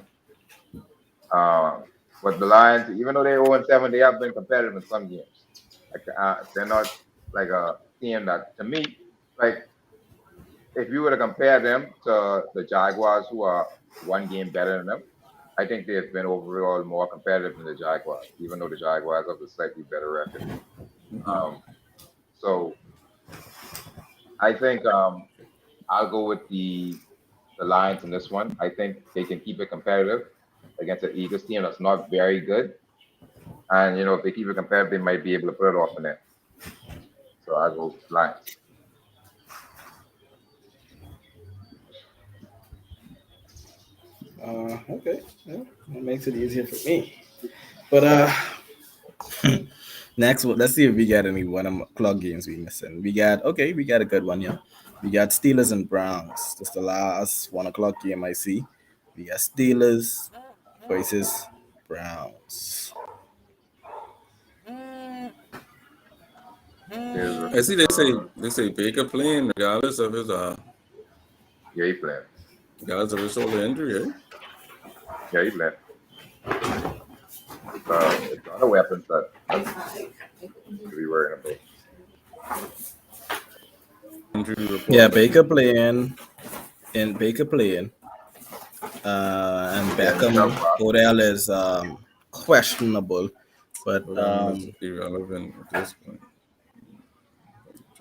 Um, but the Lions, even though they're 0-7, they have been competitive in some games. Like, they're not like a team that, to me, like if you were to compare them to the Jaguars, who are 1 game better than them, I think they've been overall more competitive than the Jaguars, even though the Jaguars have a slightly better record. Mm-hmm. Um, so I think I'll go with the Lions in this one. I think they can keep it competitive against the Eagles team that's not very good. And if they keep it competitive, they might be able to put it off in there. So I'll go Lions. Okay. Well, that makes it easier for me. But next one, let's see if we got any 1 o'clock games we missing. We got a good one, yeah. We got Steelers and Browns. That's the last 1 o'clock game I see. We got Steelers versus Browns. There's a, I see they say Baker playing yeah, he playing. regardless of his shoulder injury, right? Yeah, he playing. It's other weapons that to be worrying about. Injury Yeah, report. Baker playing and Baker playing. And Yeah, Nick Chubb Beckham back. Odell is questionable, but Odell is irrelevant at this point.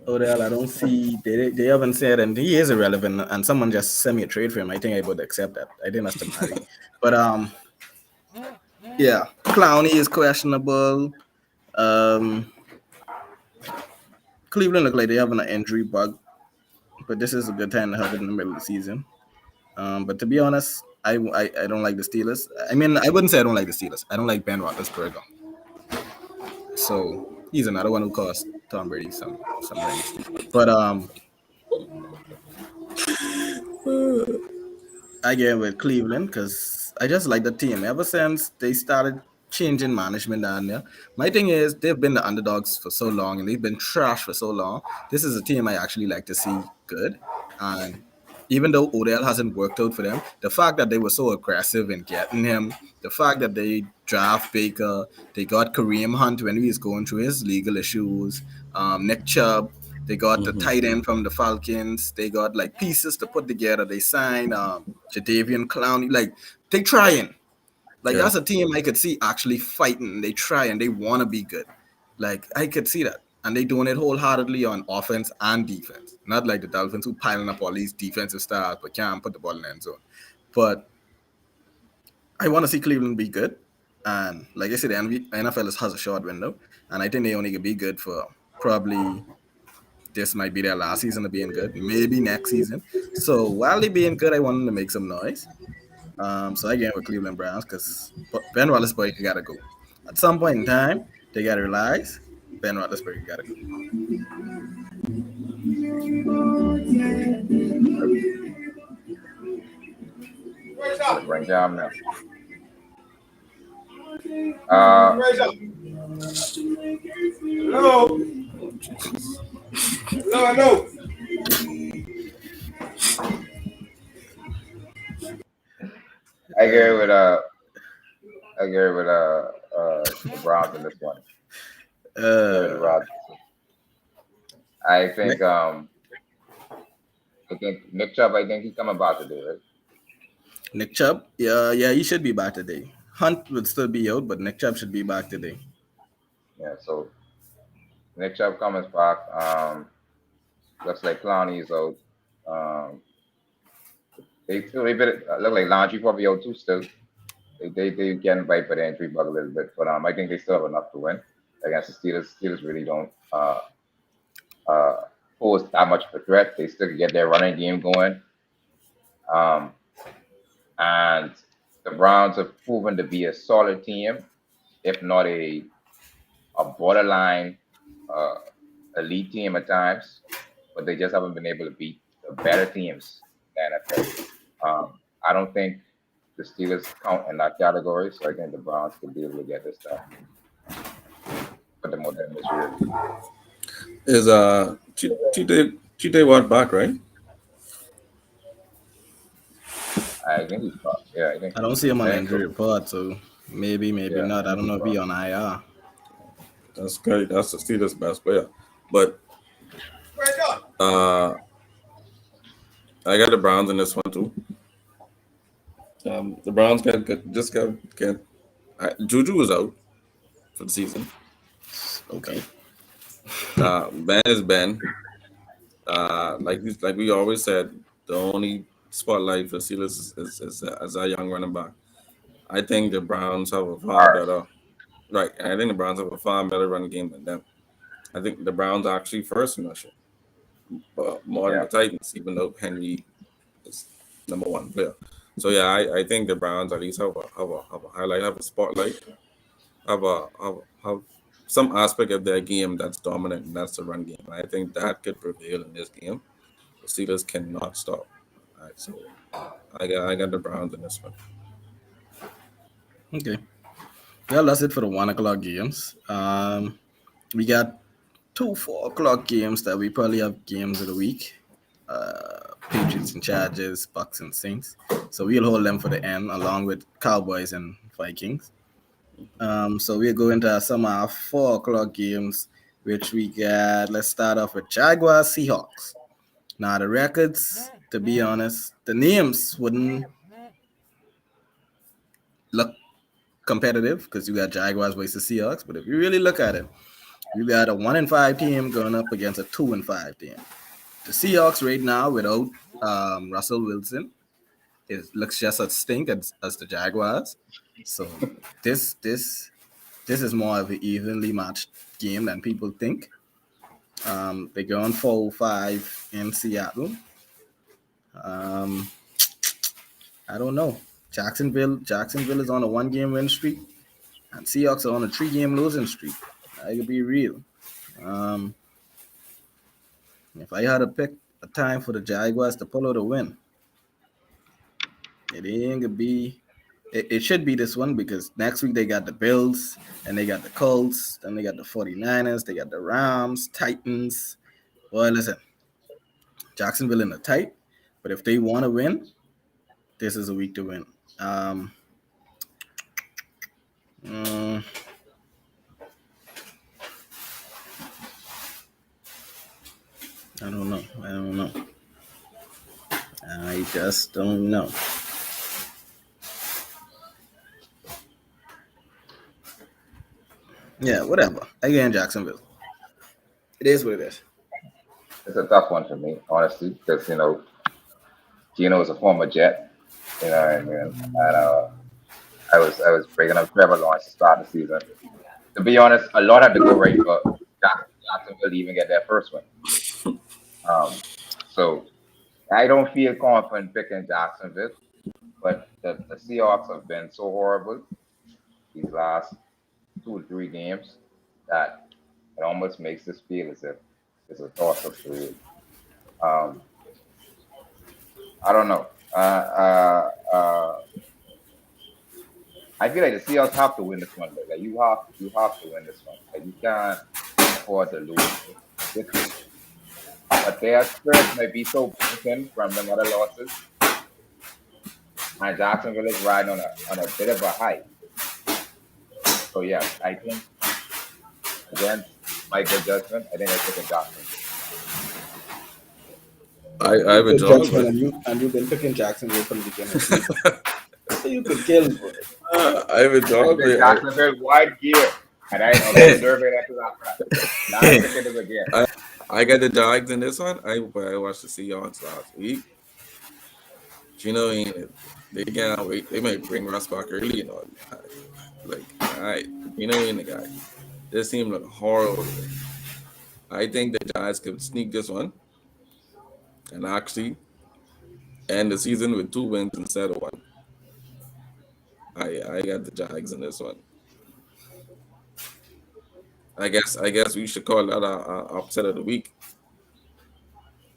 Odell, I don't see they haven't said, and he is irrelevant. And someone just sent me a trade for him. I think I would accept that. I think that's the money, but yeah, Clowney is questionable. Um, Cleveland look like they having an injury bug, but this is a good time to have it in the middle of the season. But to be honest, I don't like the Steelers. I mean, I wouldn't say I don't like the Steelers. I don't like Ben Roethlisberger. So he's another one who cost Tom Brady some rings. But I get with Cleveland because I just like the team. Ever since they started changing management down there, my thing is they've been the underdogs for so long and they've been trash for so long. This is a team I actually like to see good. And even though Odell hasn't worked out for them, the fact that they were so aggressive in getting him, the fact that they draft Baker, they got Kareem Hunt when he was going through his legal issues, Nick Chubb, they got the Mm-hmm. tight end from the Falcons. They got like pieces to put together. They signed Jadavian Clowney. Like they trying. Like Yeah. that's a team I could see actually fighting. They try and they want to be good. Like I could see that, and they doing it wholeheartedly on offense and defense. Not like the Dolphins who piling up all these defensive stars but can't put the ball in the end zone. But I want to see Cleveland be good. And like I said, the NFL has a short window, and I think they only could be good for probably this might be their last season of being good, maybe next season. So while they being good, I want them to make some noise. So I get with Cleveland Browns because Ben Roethlisberger gotta go. At some point in time, they gotta realize Ben Roethlisberger gotta go. Gonna bring down now. Uh, Oh Jesus. I agree with the Browns in this one. I agree with the Uh, Browns. I Nick, think I think Nick Chubb. I think he's coming back today, right? Nick Chubb, yeah, he should be back today. Hunt would still be out, but Nick Chubb should be back today. Yeah. So Nick Chubb comes back. Looks like Clowney is out. Um, they still they bit look like Laundry probably out too still. They getting bite for the injury bug a little bit, but I think they still have enough to win against the Steelers. Steelers really don't uh pose that much of a threat. They still can get their running game going. Um, and the Browns have proven to be a solid team, if not a borderline uh, elite team at times, but they just haven't been able to beat the better teams in the NFL. I don't think the Steelers count in that category, so I think the Browns could be able to get this done. Put them on their misery. Is TJ Watt back, right? I think he's fine. Yeah, I think I don't see him I on the think so. injury report, so maybe Yeah, not. I I think don't he's know if fine. he on IR. That's great. That's the Steelers' best player. But uh, I got the Browns in this one too. The Browns just got Juju was out for the season. Okay. Ben is Ben. Like we always said, the only spotlight for Steelers is a young running back. I think the Browns have a far Ours. better right. I think the Browns have a far better run game than them. I think the Browns are actually first in rushing, but more than Yeah. the Titans, even though Henry is number one player. So yeah, I think the Browns at least have a highlight, have a spotlight, have some aspect of their game that's dominant, and that's the run game. I think that could prevail in this game. The Steelers cannot stop. All right, so I got the Browns in this one. Okay. Well, that's it for the 1 o'clock games. We got two 4 o'clock games that we probably have games of the week. Patriots and Chargers, Bucks and Saints. So we'll hold them for the end, along with Cowboys and Vikings. So we're going to some of our 4 o'clock games, which we got. Let's start off with Jaguars Seahawks. Now the records, to be honest, the names wouldn't look competitive because you got Jaguars versus Seahawks. But if you really look at it, you got a 1-5 team going up against a 2-5 team. The Seahawks right now without Russell Wilson, it looks just as stink as the Jaguars. So this this this is more of an evenly matched game than people think. They're going 4-5 in Seattle. Um, I don't know. Jacksonville is on a 1 game win streak, and Seahawks are on a 3 game losing streak. I could be real. Um, if I had to pick a time for the Jaguars to pull out a win, it ain't gonna be. It should be this one because next week they got the Bills and they got the Colts, then they got the 49ers, they got the Rams, Titans. Well, listen, Jacksonville in the tight, but if they want to win, this is a week to win. Mm, I don't know. I don't know. I just don't know. Yeah, whatever. Again, Jacksonville. It is what it is. It's a tough one for me, honestly, because Gino is a former Jet. You know what I mean? And I was breaking up Trevor Lawrence to start the season. To be honest, a lot had to go right for Jacksonville to even get their first win. So I don't feel confident picking Jacksonville, but the Seahawks have been so horrible these last 2 to 3 games that it almost makes us feel as if it's a toss-up for real. Um, I don't know. I feel like the Seahawks have to win this one. Like you have to win this one. Like you can't afford to lose this week. But their spirits might be so broken from them other losses, and Jacksonville is riding on a bit of a high. So yeah, I think against my good judgment, I think I took a Jacksonville. I have a Good draw, judgment, but and you've been picking Jacksonville from the beginning of the season. So you could kill for it. I have a I draw, picked but Jacksonville wide gear, and I observed it after that. Now I'm picking them again. I got the Jags in this one. I watched the Seahawks last week. Gino ain't it. They can't wait. They might bring Russ back early and all. Like, all right, Gino ain't the guy. This team look horrible. I think the Giants could sneak this one and actually end the season with 2 wins instead of one. I got the Jags in this one. I guess we should call that a upset of the week.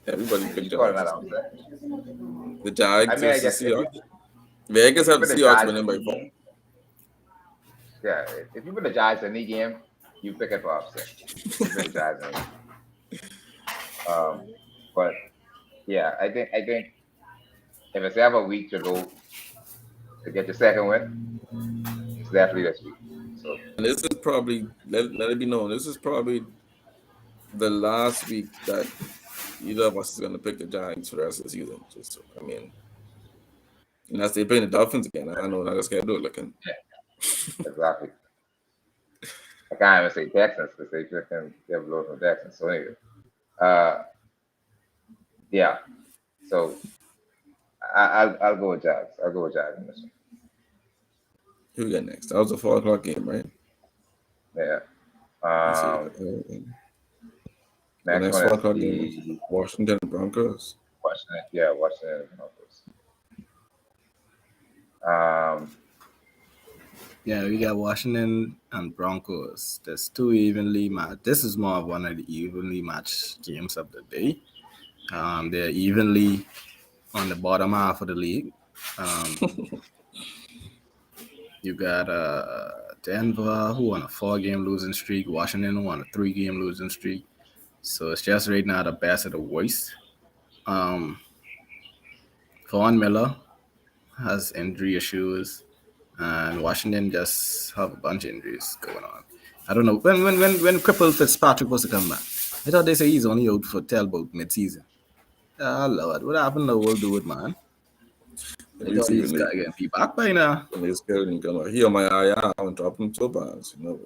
Everybody You picked should call it Jags that this week. upset. The I Jags mean, I versus guess Seahawks. Vegas if you have the put the Seahawks Giants in winning by any 4. game, yeah, if you put the Giants in any game, you pick it for upset. You put the Giants in any game. But yeah, I think if it's ever a week to go to get your second win, it's definitely this week. So And this is probably let it be known. This is probably the last week that either of us is going to pick the Giants for the rest of the season. Just I mean, unless they play the Dolphins again, I don't know how the schedule looking. yeah, exactly. I can't even say Texans because they just can get blown from Texans. So anyway, uh, yeah. So I'll go with Jags. I'll go with Jags in this one. Who we got next? That was a 4 o'clock game, right? Yeah. Let's see. The Next next one four is o'clock game is the Washington Broncos. Washington. Yeah, Washington Broncos. Um, Yeah, we got Washington and Broncos. There's two evenly matched. This is more of one of the evenly matched games of the day. They're evenly on the bottom half of the league. Um, you got Denver, who on a 4 game losing streak. Washington, who on a 3 game losing streak. So it's just right now the best of the worst. Um, Vaughn Miller has injury issues, and Washington just have a bunch of injuries going on. I don't know when crippled Fitzpatrick was to come back. I thought they say he's only out for till about mid-season. Oh Lord, what happened to old dude, man? At I least thought he he's when they got to be back by now. when they scared him come out. He on my IR and drop him 2 pounds, you know.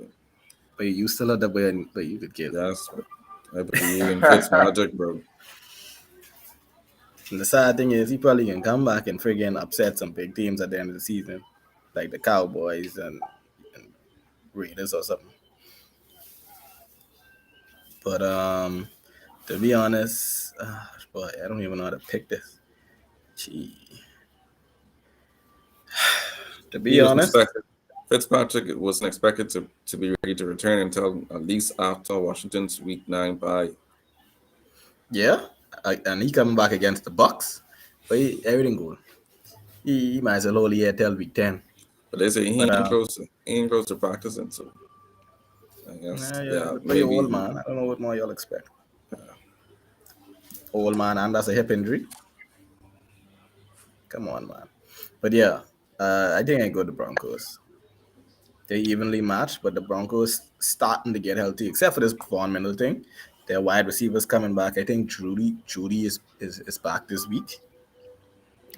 But you still had the way, but you could kill. Yes, but I believe in Fitz magic, bro. And the sad thing is, he probably can come back and friggin' upset some big teams at the end of the season, like the Cowboys and Raiders or something. But to be honest, boy, I don't even know how to pick this. Gee, to be He was honest, expected. Fitzpatrick wasn't expected to be ready to return until at least after Washington's Week 9 bye. yeah, and he coming back against the Bucks, but everything good. He might as well only here till week 10. But they say But he ain't close to practicing, so I guess nah, yeah, yeah, but you maybe old man. I don't know what more y'all expect. Old man, and that's a hip injury. Come on, man. But yeah, I think I go to Broncos. They evenly matched, but the Broncos starting to get healthy, except for this Von Miller thing. Their wide receivers coming back. I think Judy is back this week.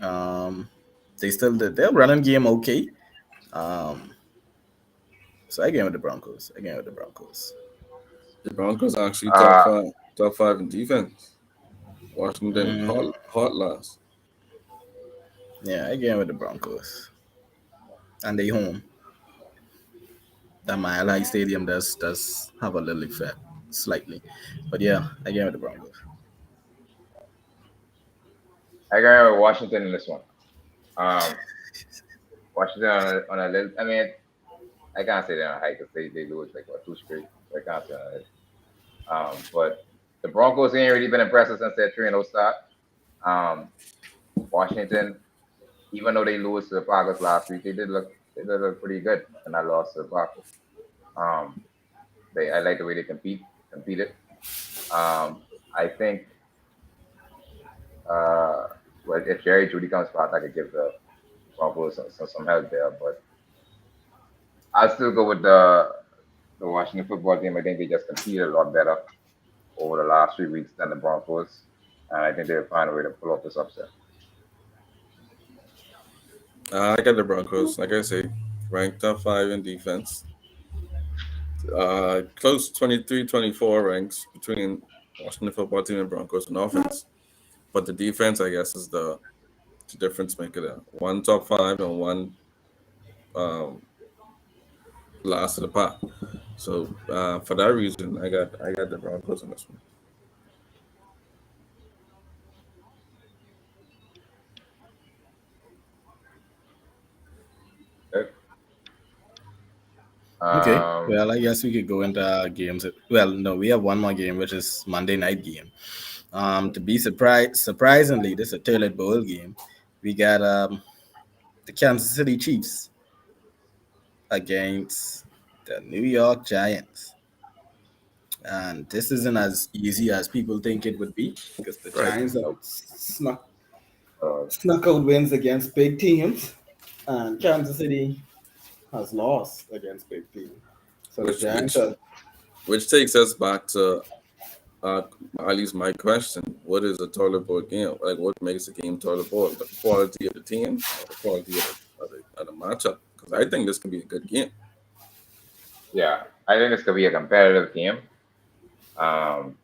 Um, they still did their running game okay. Um, so I game with the Broncos. I game with the Broncos. the Broncos are actually uh, top five in defense. Washington Mm, hot last. yeah, I game with the Broncos, and they home. That Mile High Stadium does have a little effect, slightly, but yeah, I game with the Broncos. I got Washington in this one. Um, Washington on a little. I mean, I can't say they're on a high because they lose like what 2 straight. So I can't say on it. But the Broncos ain't really been impressive since their 3-0 start. Um, Washington, even though they lose to the Packers last week, they did look pretty good and I lost to the Packers. Um, I like the way they competed. I think uh, well, if Jerry Judy comes back, I could give the Broncos some help there. But I'll still go with the Washington football team. I think they just competed a lot better over the last 3 weeks than the Broncos, and I think they'll find a way to pull off this upset. I got the Broncos, like I say, ranked top five in defense. Close 23-24 ranks between Washington football team and Broncos in offense. But the defense, I guess, is the difference maker there. One top five and one um, last of the pack. So for that reason, I got the Broncos in this one. Okay. Okay, Um, well, I guess we could go into games. Well, no, we have one more game, which is Monday night game. To be surprisingly, this is a toilet bowl game. We got the Kansas City Chiefs against the New York Giants, and this isn't as easy as people think it would be because the Right. Giants have nope. Uh, snuck out wins against big teams, and Kansas City has lost against big teams. So the Which Giants which are. which takes us back to uh, at least my question: what is a toilet bowl game? Like, what makes a game toilet bowl? The quality of the team or the quality of the matchup? Because I think this can be a good game. yeah, I think it's gonna be a competitive game. Um,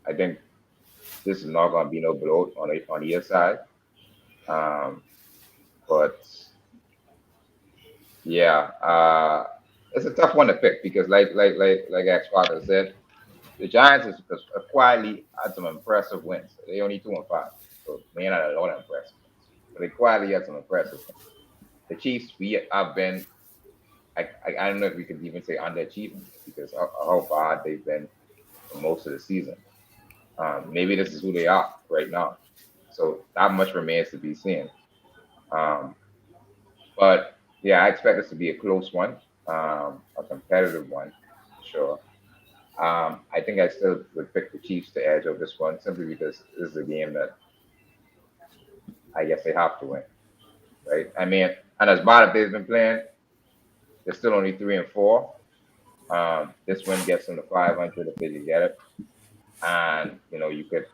I think this is not gonna be no bloat on either side. Um, but yeah, it's a tough one to pick because like X Father said, the Giants is quietly had some impressive wins. They only 2-5, so may not a lot of impressive wins, but they quietly had some impressive wins. the Chiefs, we have been, I don't know if we could even say underachieving because of how bad they've been for most of the season. Maybe this is who they are right now. So that much remains to be seen. Um, but yeah, I expect this to be a close one, a competitive one for sure. I think I still would pick the Chiefs to edge over this one simply because this is a game that I guess they have to win, right? I mean, and as bad as they've been playing, they're still only 3-4. This win gets them to 500 if they can get it, and you could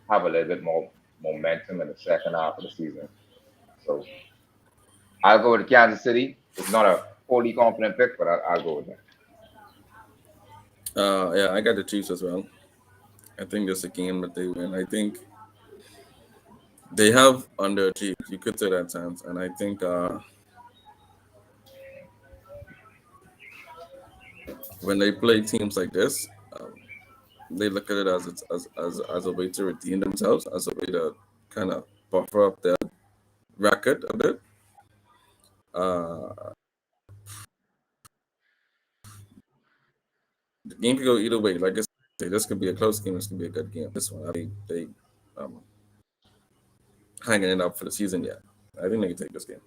have a little bit more momentum in the second half of the season. So I'll go with Kansas City. It's not a fully confident pick, but I'll go with that. Yeah, I got the Chiefs as well. I think this is a game that they win. I think they have underachieved. You could say that chance, and I think when they play teams like this, they look at it as as a way to redeem themselves, as a way to kind of buffer up their record a bit. Uh, the game could go either way. Like I say, this could be a close game. This could be a good game. This one, they um, hanging it up for the season yet. I think they can take this game.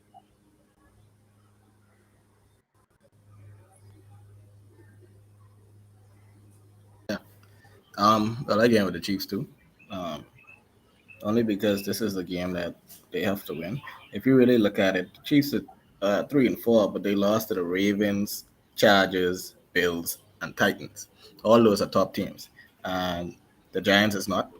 I like game with the Chiefs too. Um, Only because this is a game that they have to win. If you really look at it, the Chiefs are 3-4, but they lost to the Ravens, Chargers, Bills, and Titans. All those are top teams, and the Giants is not.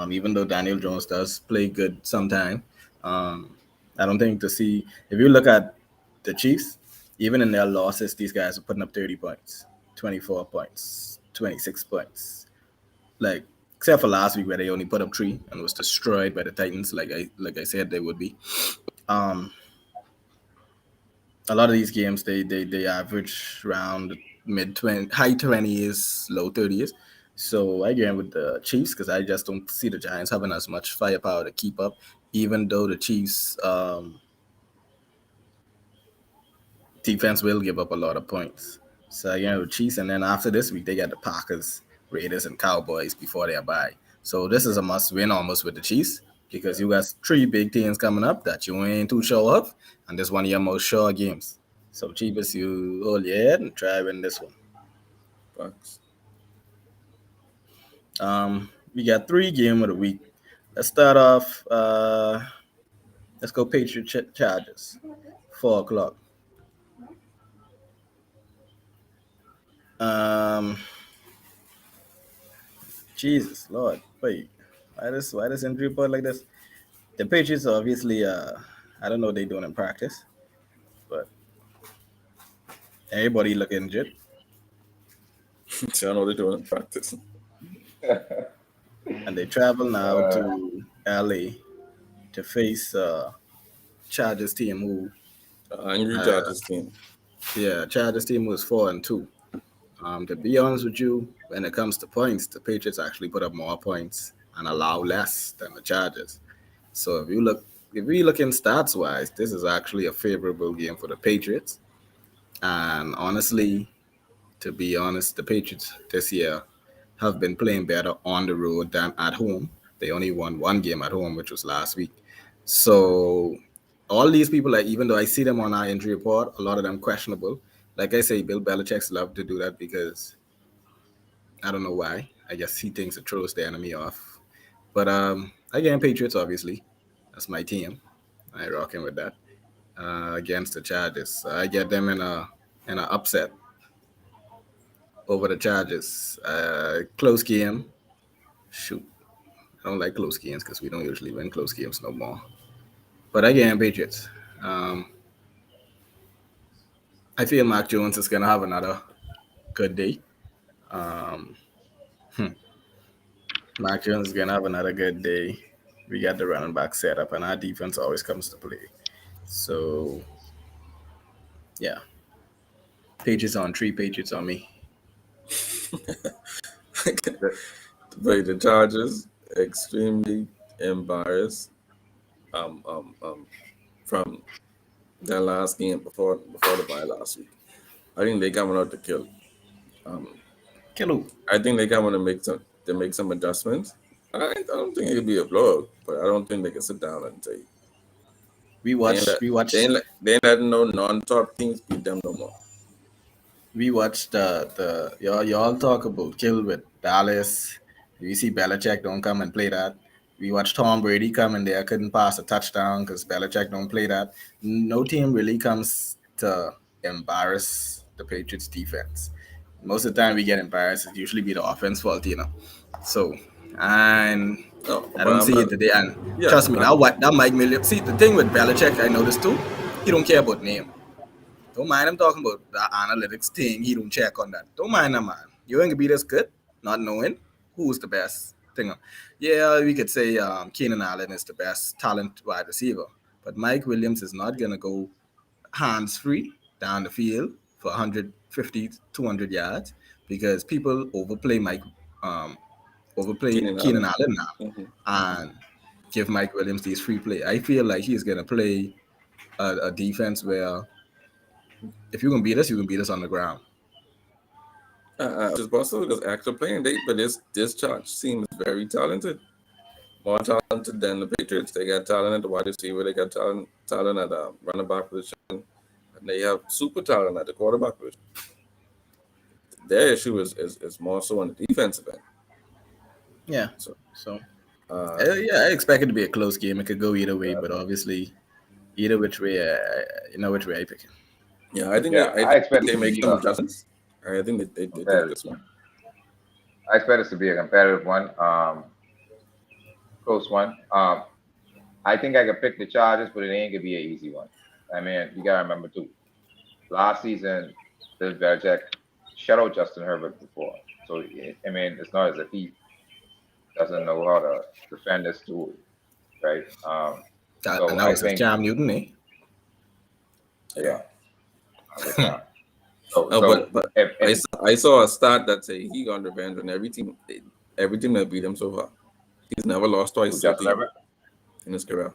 Even though Daniel Jones does play good sometime, um, I don't think to see if you look at the Chiefs, even in their losses, these guys are putting up 30 points, 24 points, 26 points, like except for last week where they only put up three and was destroyed by the Titans, like I said they would be. Um, a lot of these games they average around mid 20, high 20s, low 30s. So I agree with the Chiefs because I just don't see the Giants having as much firepower to keep up, even though the Chiefs defense will give up a lot of points. So Chiefs, and then after this week they got the Packers, Raiders, and Cowboys before their bye. So this is a must-win almost with the Chiefs because you got three big teams coming up that you ain't too sure of, and this one of your most sure games. So Chiefs, you hold your head and try win this one. Thanks. We got three game of the week. Let's start off. Let's go Patriot Chargers, 4 o'clock. Um, Jesus Lord, wait, why this injury report like this? The Patriots are obviously I don't know what they're doing in practice, but everybody look injured, So I know they're doing it in practice. and they travel now uh, to LA to face Chargers team who Angry uh, Chargers team. yeah, Chargers team was 4-2. To be honest with you, when it comes to points, the Patriots actually put up more points and allow less than the Chargers. So if we look in stats wise, this is actually a favorable game for the Patriots. And honestly, to be honest, the Patriots this year have been playing better on the road than at home. They only won one game at home, which was last week. So all these people, like even though I see them on our injury report, a lot of them questionable. Like I say, Bill Belichick's love to do that because I don't know why. I guess he thinks it throws the enemy off. But again, Patriots obviously. That's my team. I rocking with that. Against the Chargers. I get them in a upset over the Chargers. Close game. Shoot, I don't like close games because we don't usually win close games no more. But again, Patriots. Um, I feel Mac Jones is gonna have another good day. Um, Mac Jones is gonna have another good day. We got the running back set up, and our defense always comes to play. So yeah, Patriots on three, Patriots on me. the, But the Chargers extremely embarrassed um, um, um, from that last game before the bye last week. I think they coming out to kill. Um, Kill. I think they coming to make some adjustments. I don't think it'll be a blowout, but I don't think they can sit down and say We they ain't watched. let We watched. they ain't letting no non-top teams beat them no more. We watched the y'all talk about kill with Dallas. We see Belichick don't come and play that. We watched Tom Brady come in there, couldn't pass a touchdown because Belichick don't play that. No team really comes to embarrass the Patriots defense. Most of the time we get embarrassed, it usually be the offense fault. So and No, I but don't I'm see not. it today. And Yeah, trust me, that Mike Million. See the thing with Belichick, I noticed too. He don't care about name. Don't mind him talking about the analytics thing. He don't check on that. Don't mind him, man. You ain't gonna beat us good, not knowing who's the best thing. Yeah, we could say Keenan Allen is the best talent wide receiver, but Mike Williams is not gonna go hands free down the field for 150, 200 yards because people um, overplay Keenan Keenan Allen. Allen now Hmm. and give Mike Williams these free play. I feel like he's gonna play a defense where if you can beat us, you can beat us on the ground. Which is possible because actual playing date, but this charge seems very talented. More talented than the Patriots. They got talent at the wide receiver. They got talent at running back position, and they have super talent at the quarterback position. Their issue is more so on the defensive end. Yeah. So, So uh, yeah, I expect it to be a close game. It could go either way, but obviously, either which way, you know which way I pick. yeah, Yeah, I I think expect they it to make be some a adjustments. I think they take competitive. this one. I expect this to be a competitive one, close one. I think I could pick the Chargers, but it ain't gonna be an easy one. I mean, you gotta remember too. Last season, Bill Belichick shut out Justin Herbert before, so I mean, it's not as if he doesn't know how to defend this tool, right? So And that I was with think, Cam Newton, eh? Yeah. yeah, with Cam. So But if I saw a stat that say he got revenge on every team that beat him so far. He's never lost twice to a Justin team Herbert, in his career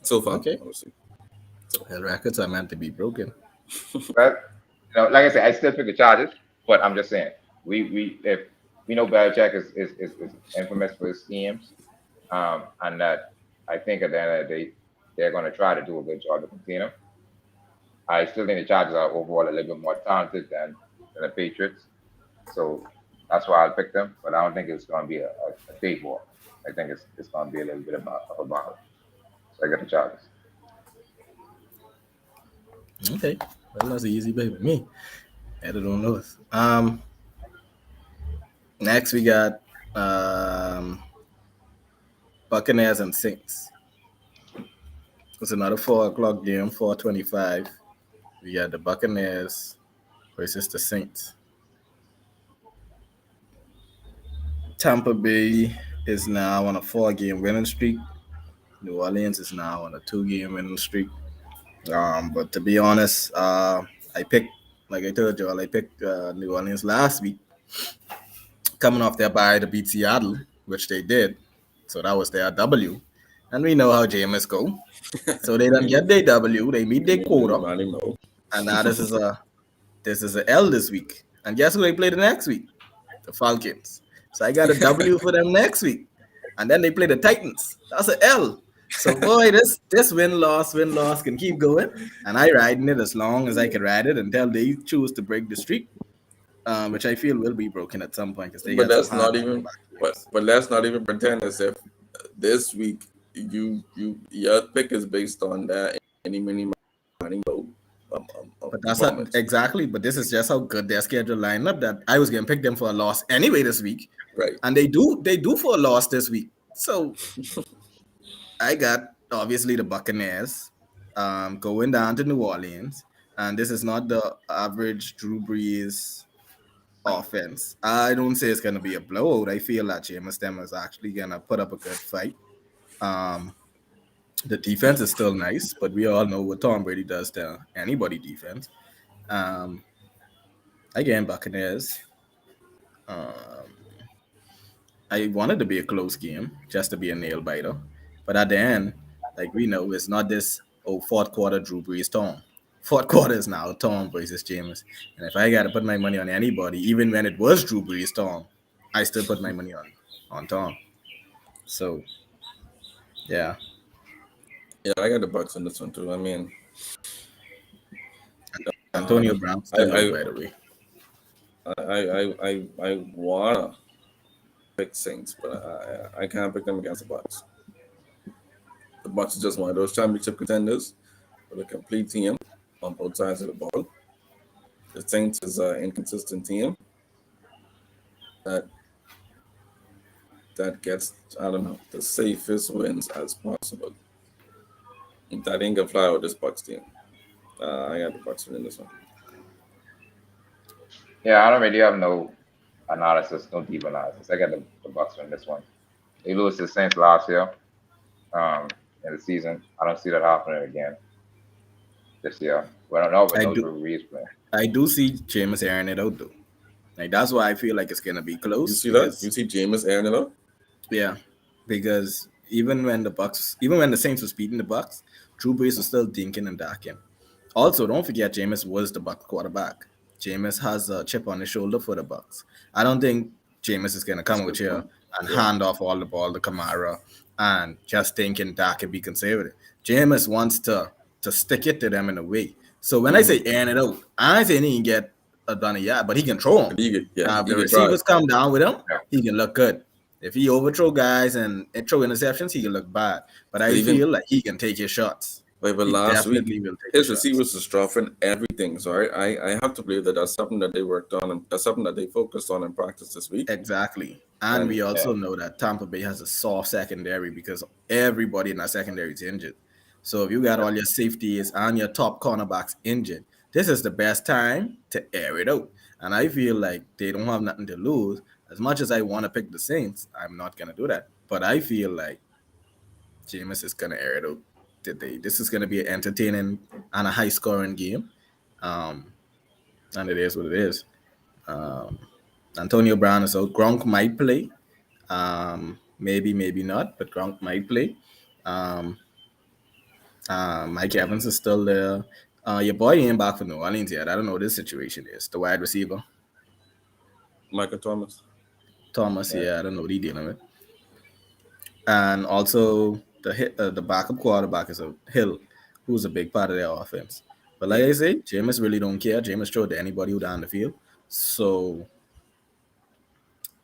so far. Okay. Obviously, so The records are meant to be broken. but like I said, I still pick the Chargers, but I'm just saying we if we know Belichick is infamous for his schemes, and that I think at the end of the day they're going to try to do a good job to contain him. I still think the Chargers are overall a little bit more talented than the Patriots, so that's why I'll pick them. But I don't think it's going to be a big war. I think it's going to be a little bit of a battle. So I got the Chargers. Okay. Well, that's easy, baby. Me. I don't know. Next we got um, Buccaneers and Saints. It's another 4 o'clock game, 4:25. We got the Buccaneers versus the Saints. Tampa Bay is now on a 4 game winning streak. New Orleans is now on a 2 game winning streak. But to be honest, I picked, like I told you all, I picked New Orleans last week, coming off their bye to beat Seattle, which they did. So that was their W. And we know how Jameis go. So they don't we get their W, they meet their quota, already know. and now this is a L this week. And guess who they play the next week? The Falcons. So I got a W for them next week. And then they play the Titans. That's an L. So boy, this win loss can keep going. And I riding it as long as I can ride it until they choose to break the streak, which I feel will be broken at some point because they But got some that's hard not even. back games. But let's not even pretend as if this week your pick is based on that any mini money But that's not performance, exactly. But this is just how good their schedule lined up that I was gonna pick them for a loss anyway this week, right? and they do for a loss this week. So I got obviously the Buccaneers going down to New Orleans, and this is not the average Drew Brees offense. I don't say it's gonna be a blowout. I feel that Jameis them is actually gonna put up a good fight. Um, the defense is still nice, but we all know what Tom Brady does to anybody defense. Um, Again, Buccaneers. Um, I wanted to be a close game, just to be a nail biter, but at the end, like we know, it's not this. oh, fourth quarter, Drew Brees, Tom. Fourth quarter is now Tom versus Jameis. And if I got to put my money on anybody, even when it was Drew Brees, Tom, I still put my money on Tom. So, yeah. Yeah, I got the Bucks on this one too. I mean, Antonio Brown I still out, I by the way. I wanna pick Saints, but I can't pick them against the Bucks. The Bucks is just one of those championship contenders with a complete team on both sides of the ball. The Saints is an inconsistent team that gets, I don't know, the safest wins as possible. That ain't gonna fly with this Bucks team. I got the Bucks winning this one. Yeah, I don't really have no analysis, no deep analysis. I got the Bucks win this one. They lose to the Saints last year, in the season. I don't see that happening again this year. Well, I don't know, but I no do Drew Brees playing. I do see Jameis airing it out though. Like that's why I feel like it's gonna be You close see that? You because see Jameis airing it out? yeah, because even when the Saints was beating the Bucks, Drew Brees was still dinking and dacking. Also, don't forget Jameis was the Bucks quarterback. Jameis has a chip on his shoulder for the Bucks. I don't think Jameis is gonna That's come a out good here point. and Yeah. hand off all the ball to Kamara and just think and Dak and be conservative. Jameis wants to stick it to them in a way. So when I Mm-hmm. say airing it out, I ain't saying he can get a done a yard, but he can throw them. Yeah, Now, if he the can try. receivers come down with him, Yeah. he can look good. If he overthrow guys and throw interceptions, he can look bad. But But I even feel like he can take his shots. even He last week, definitely will take his his shots. receivers was dropping everything. So I have to believe that that's something that they worked on and that's something that they focused on in practice this week. Exactly. And And we Yeah. also know that Tampa Bay has a soft secondary because everybody in that secondary is injured. So if you got all your safeties and your top cornerbacks injured, this is the best time to air it out. And I feel like they don't have nothing to lose. As much as I want to pick the Saints, I'm not gonna do that. But I feel like Jameis is gonna air it out today. This is gonna be an entertaining and a high scoring game. Um, and it is what it is. Um, Antonio Brown is out. Gronk might play. Maybe, maybe not, but Gronk might play. Um, Mike Evans is still there. Your boy ain't back for New Orleans yet. I don't know what this situation is. The wide receiver, Michael Thomas. Thomas, Yeah. yeah, I don't know what he's dealing with. And also the backup quarterback is a Hill, who's a big part of their offense. But like I say, Jameis really don't care. Jameis throw to anybody who down the field. So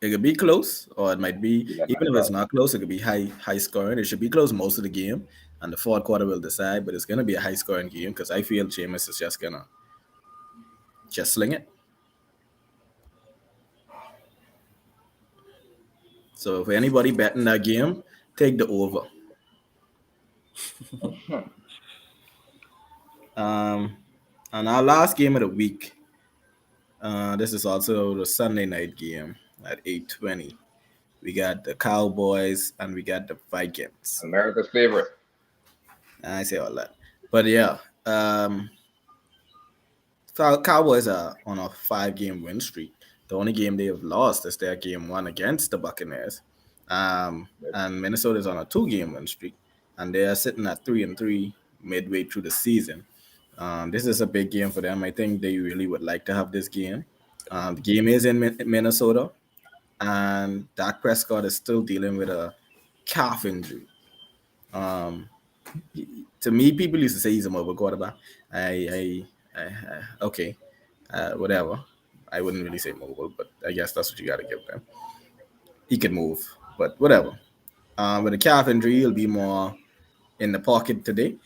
it could be close, or it might be You got even that if it's right. not close, it could be high scoring. It should be close most of the game, and the fourth quarter will decide. But it's gonna be a high scoring game because I feel Jameis is just gonna just sling it. So if anybody betting that game, take the over. Um, and our last game of the week. This is also the Sunday night game at 8:20. We got the Cowboys and we got the Vikings. America's favorite. I say all that, but yeah, um, Cowboys are on a 5 game win streak. The only game they have lost is their game one against the Buccaneers. And Minnesota is on a 2 game win streak, and they are sitting at 3-3 midway through the season. This is a big game for them. I think they really would like to have this game. The game is in Minnesota, and Dak Prescott is still dealing with a calf injury. Um, to me, people used to say he's a mobile quarterback. Okay, whatever. I wouldn't really say mobile, but I guess that's what you got to give them. He can move, but whatever. With a calf injury, he'll be more in the pocket today.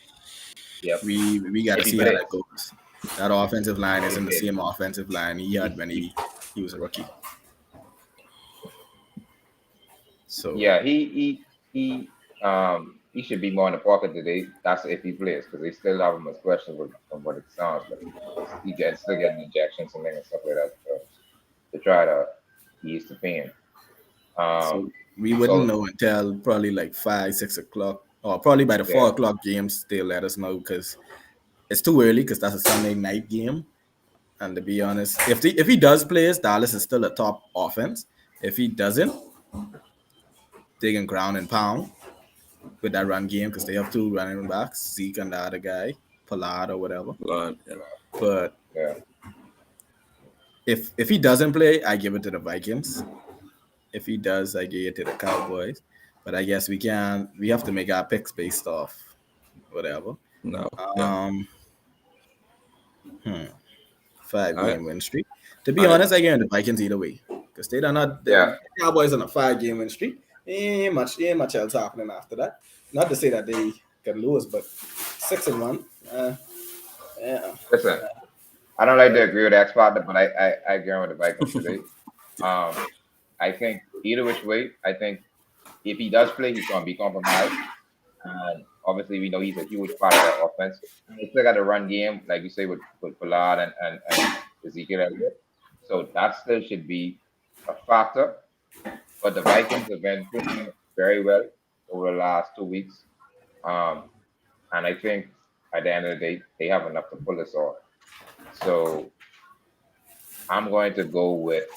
Yep. We got to If he see how plays. that goes. That offensive line If he isn't the plays. same offensive line he had when He, he was a rookie. So yeah, he should be more in the pocket today. That's if he plays, because they still have him as questionable from what it sounds like. He gets still getting injections and things and stuff like that to try to ease the pain. so we wouldn't So know until probably like 5, 6 o'clock, or probably by the yeah, 4 o'clock games they'll let us know because it's too early because that's a Sunday night game. And to be honest, if he does play, Dallas is still a top offense. If he doesn't, they can ground and pound. with that run game because they have two running backs, Zeke and the other guy, Pollard or whatever. Lord, yeah. But Yeah. if he doesn't play, I give it to the Vikings. If he does, I give it to the Cowboys. But I guess we can. We have to make our picks based off whatever. No, yeah. Um, hmm, five I game win streak. To be I honest, I give the Vikings either way because they are not Yeah. the Cowboys on a 5 game win streak. Ain't much else happening after that. Not to say that they can lose, but 6-1. Yeah. Listen, I don't like to agree with that spot, but I agree with the Vikings today. Um, I think either which way, I think if he does play, he's going to be compromised. And obviously, we know he's a huge part of that offense. And they still got a run game, like you say, with Pollard and Ezekiel Elliott. So that still should be a factor. But the Vikings have been playing very well over the last 2 weeks. Um, and I think at the end of the day, they have enough to pull this off. So I'm going to go with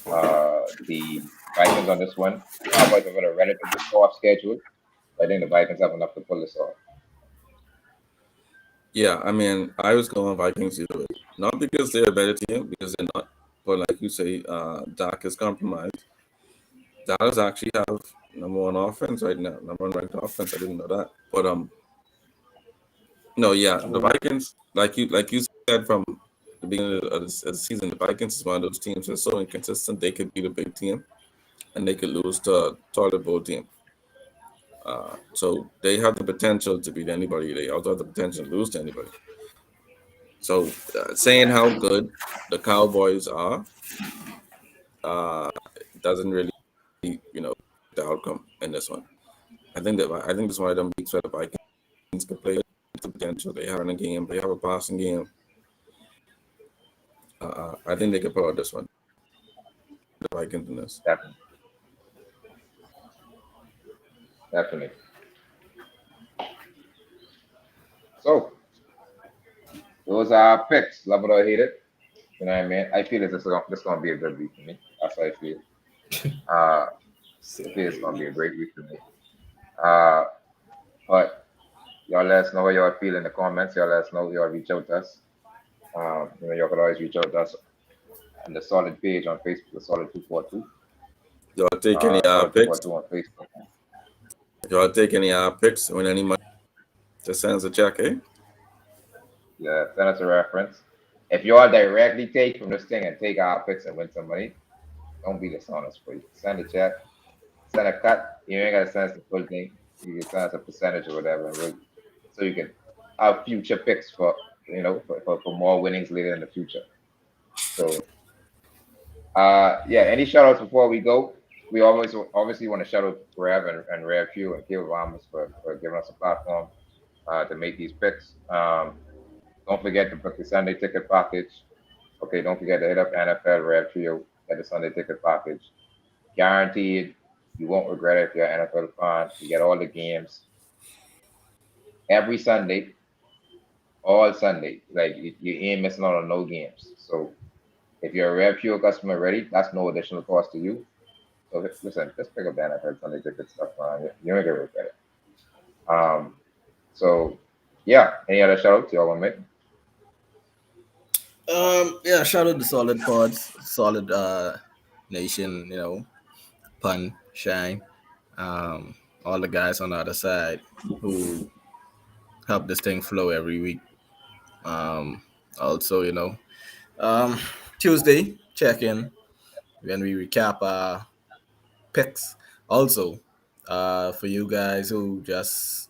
the Vikings on this one. Cowboys have got a relatively soft schedule. I think the Vikings have enough to pull this off. Yeah, I mean, I was going Vikings either way. Not because they're a better team, because they're not. But like you say, Dak is compromised. Dallas actually have number one offense right now, number one ranked offense. I didn't know that. But no, yeah, the Vikings, like you said from the beginning of the season, the Vikings is one of those teams that's so inconsistent. They could beat a big team, and they could lose to a toilet bowl team. So they have the potential to beat anybody. They also have the potential to lose to anybody. So saying how good the Cowboys are doesn't really, the outcome in this one. I think this is one of them weeks where the Vikings can play the potential they have in a game. They have a passing game. I think they can pull out this one. The Vikings in this. Definitely. Definitely. So those are our picks. Love it or hate it. You know what I mean? I feel this gonna be a good week for me. That's how I feel. Uh, I feel it's gonna be a great week for me. Uh, but y'all let us know how y'all feel in the comments. Y'all let us know. Y'all reach out to us. Y'all can always reach out to us on the Solid page on Facebook, the Solid 242. Y'all take any Solid picks? 242 on Facebook. Y'all take any picks? Win any money? Just send us a check, eh? Yeah, send us a reference. If y'all directly take from this thing and take our picks and win some money, don't be dishonest, please. Send a check, send a cut. You ain't gotta send us the full thing. You can send us a percentage or whatever, so you can have future picks for more winnings later in the future. So yeah, any shout outs before we go? We always obviously want to shout out Rev and Rev Q and Caleb Ramos for giving us a platform to make these picks. Don't forget to book the Sunday ticket package. Okay, don't forget to hit up NFL Rev Trio at the Sunday ticket package. Guaranteed, you won't regret it if you're an NFL fan. You get all the games every Sunday, all Sunday. Like you ain't missing out on no games. So if you're a Rev Trio customer already, that's no additional cost to you. So listen, just pick up the NFL Sunday ticket stuff, man. You ain't gonna regret it. So yeah, any other shout outs y'all want to make? Yeah, shout out to Solid Pods, Solid Nation, Pun, Shine, all the guys on the other side who help this thing flow every week. Um, also, um, Tuesday check in when we recap our picks. Also, for you guys who just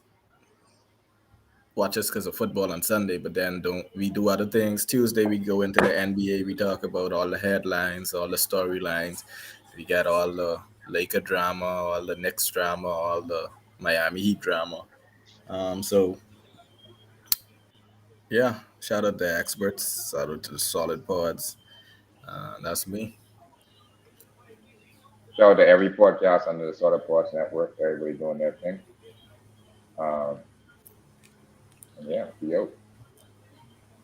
watch us because of football on Sunday, but then don't we do other things? Tuesday we go into the NBA. We talk about all the headlines, all the storylines. We get all the Laker drama, all the Knicks drama, all the Miami Heat drama. So yeah, shout out to the experts. Shout out to the solid pods. That's me. Shout out to every podcast under the Sort of Sports Network. Everybody doing their thing. And yeah, be out.